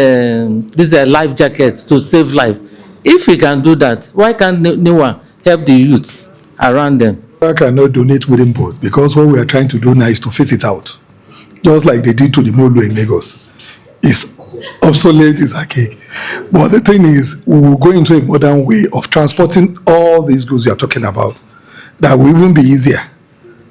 these life jackets to save life. If we can do that, why can't NIWA help the youths around them? I cannot donate within both, because what we are trying to do now is to phase it out. Just like they did to the Molo in Lagos. It's obsolete, it's archaic. But the thing is, we will go into a modern way of transporting all these goods we are talking about. That will even be easier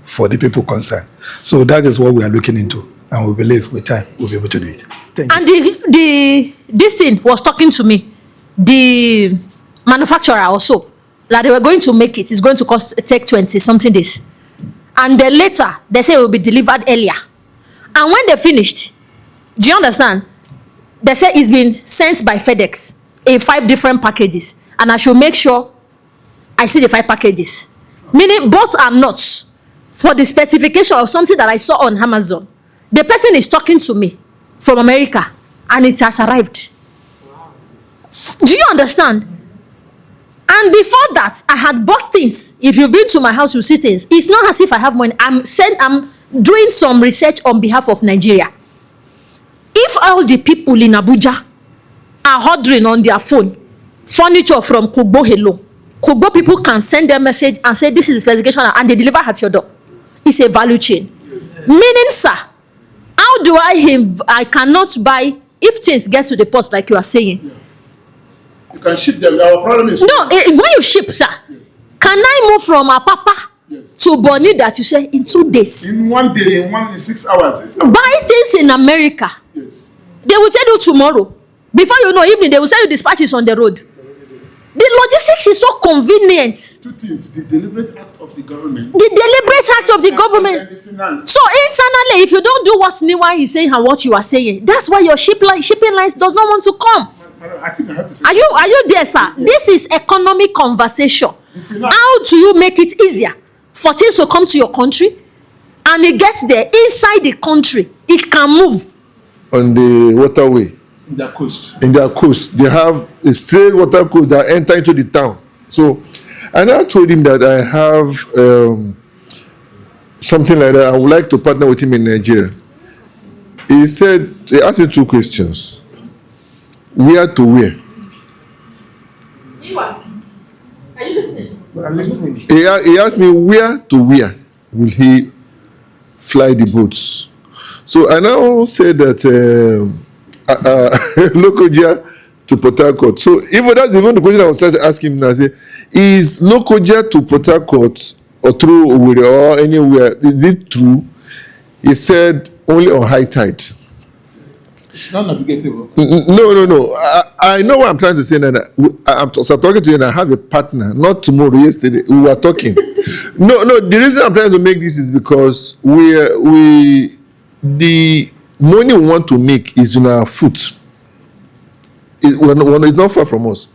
for the people concerned. So that is what we are looking into. And we believe with time we'll be able to do it. Thank you. And this thing was talking to me, the manufacturer also, that they were going to make it. It's going to take 20-something days. And then later, they say it will be delivered earlier. And when they finished, do you understand? They say it's been sent by FedEx in 5 different packages. And I should make sure I see the 5 packages. Meaning both are not for the specification of something that I saw on Amazon. The person is talking to me from America, and it has arrived. Do you understand? And before that, I had bought things. If you've been to my house, you see things. It's not as if I have money. I'm doing some research on behalf of Nigeria. If all the people in Abuja are ordering on their phone furniture from Kugbo Hello, Kugbo people can send their message and say this is the specification, and they deliver at your door. It's a value chain. Meaning, sir, how do I cannot buy if things get to the port like you are saying? You can ship them. Our problem is... No, when you ship, sir, can I move from Apapa to Bonny that you say in 2 days? In 1 day, in 6 hours. Buy things in America. Yes. They will tell you tomorrow. Before you know, evening, they will send you dispatches on the road. The logistics is so convenient. 2 things: the deliberate act of the government. The deliberate act of the government. And the finance. So internally, if you don't do what NIWA is saying and what you are saying, that's why your shipping lines does not want to come. I think I have to say. Are you there, sir? This is economic conversation. How do you make it easier for things to come to your country, and it gets there inside the country? It can move. On the waterway. In their coast. In their coast. They have a straight water coast that enter into the town. So, and I told him that I have something like that. I would like to partner with him in Nigeria. He asked me two questions. Where to where? Are you listening? I'm listening. He asked me where to where will he fly the boats. So I now said that Lokoja to Port Harcourt. So even that's even the question I was trying to ask him now. Say, is Lokoja to Port Harcourt or through Owerri or anywhere? Is it true? He said only on high tide. It's not navigatable. No. I know what I'm trying to say. And I'm talking to you, and I have a partner. Not tomorrow, yesterday. We were talking. No. The reason I'm trying to make this is because the money we want to make is in our foot. It's not far from us.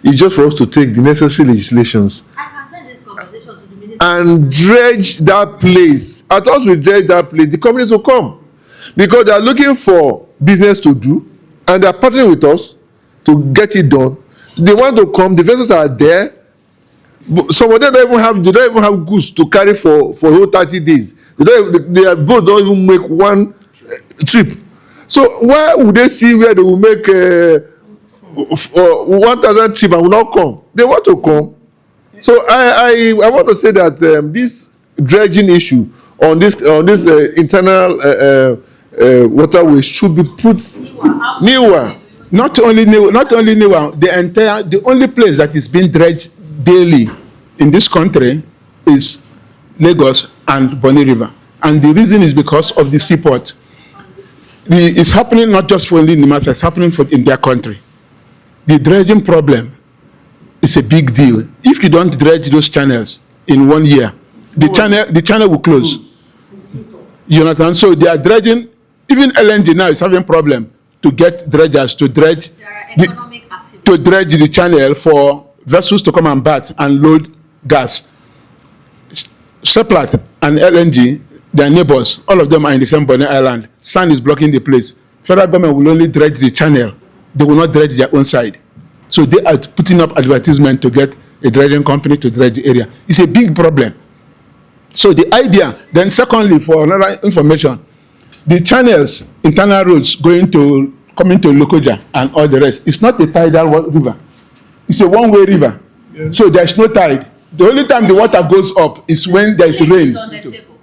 It's just for us to take the necessary legislations. I can send this conversation to the minister. And dredge that place. At once we dredge that place, the companies will come. Because they are looking for business to do, and they are partnering with us to get it done. They want to come, the vessels are there. Some of them don't even have goods to carry for whole 30 days. Their boats don't even make one trip. So why would they see where they will make 1,000 trip and will not come? They want to come. So I want to say that this dredging issue on this internal waterway should be put newer. Not only newer. The only place that is being dredged daily in this country is Lagos and Bonny River, and the reason is because of the seaport. It's happening not just for only in the matter, it's happening in their country. The dredging problem is a big deal. If you don't dredge those channels in 1 year, the channel will close. You understand? So they are dredging. Even LNG now is having problem to get dredgers to dredge the channel for vessels to come and bat and load gas. Seplat and LNG, their neighbors, all of them are in the same Bonny Island. Sand is blocking the place. Federal government will only dredge the channel. They will not dredge their own side. So they are putting up advertisement to get a dredging company to dredge the area. It's a big problem. So the idea, then secondly, for another information, the channels, internal roads coming to Lokoja and all the rest, it's not a tidal river. It's a one-way river. Yeah. So there's no tide. The only time the water goes up is when there's rain.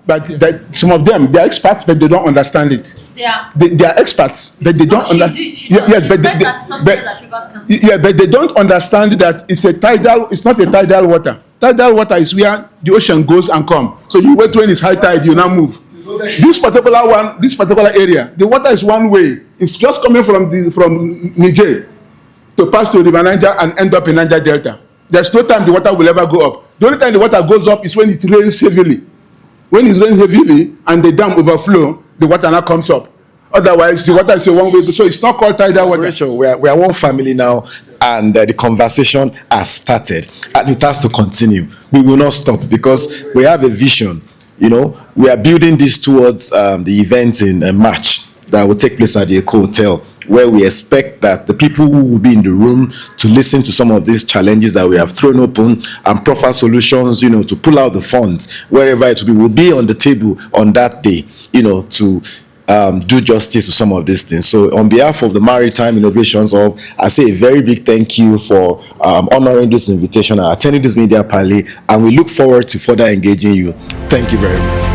But some of them, they're experts, but they don't understand it. They are experts, but they don't understand. Yes, but they don't understand that it's not a tidal water. Tidal water is where the ocean goes and comes. So you wait when it's high tide, you now move. This particular area, the water is one way. It's just coming from Niger to pass to River Niger and end up in Niger Delta. There's no time the water will ever go up. The only time the water goes up is when it rains heavily. When it rains heavily and the dam overflow, the water now comes up. Otherwise, the water is a one way. So it's not called tidal water. We are one family now, and the conversation has started, and it has to continue. We will not stop because we have a vision. You know, we are building this towards the event in March that will take place at the Eco Hotel, where we expect that the people who will be in the room to listen to some of these challenges that we have thrown open and proffer solutions, you know, to pull out the funds wherever it will be on the table on that day, you know, to do justice to some of these things. So on behalf of the Maritime Innovations Hub, I say a very big thank you for honoring this invitation and attending this media parley, and we look forward to further engaging you. Thank you very much.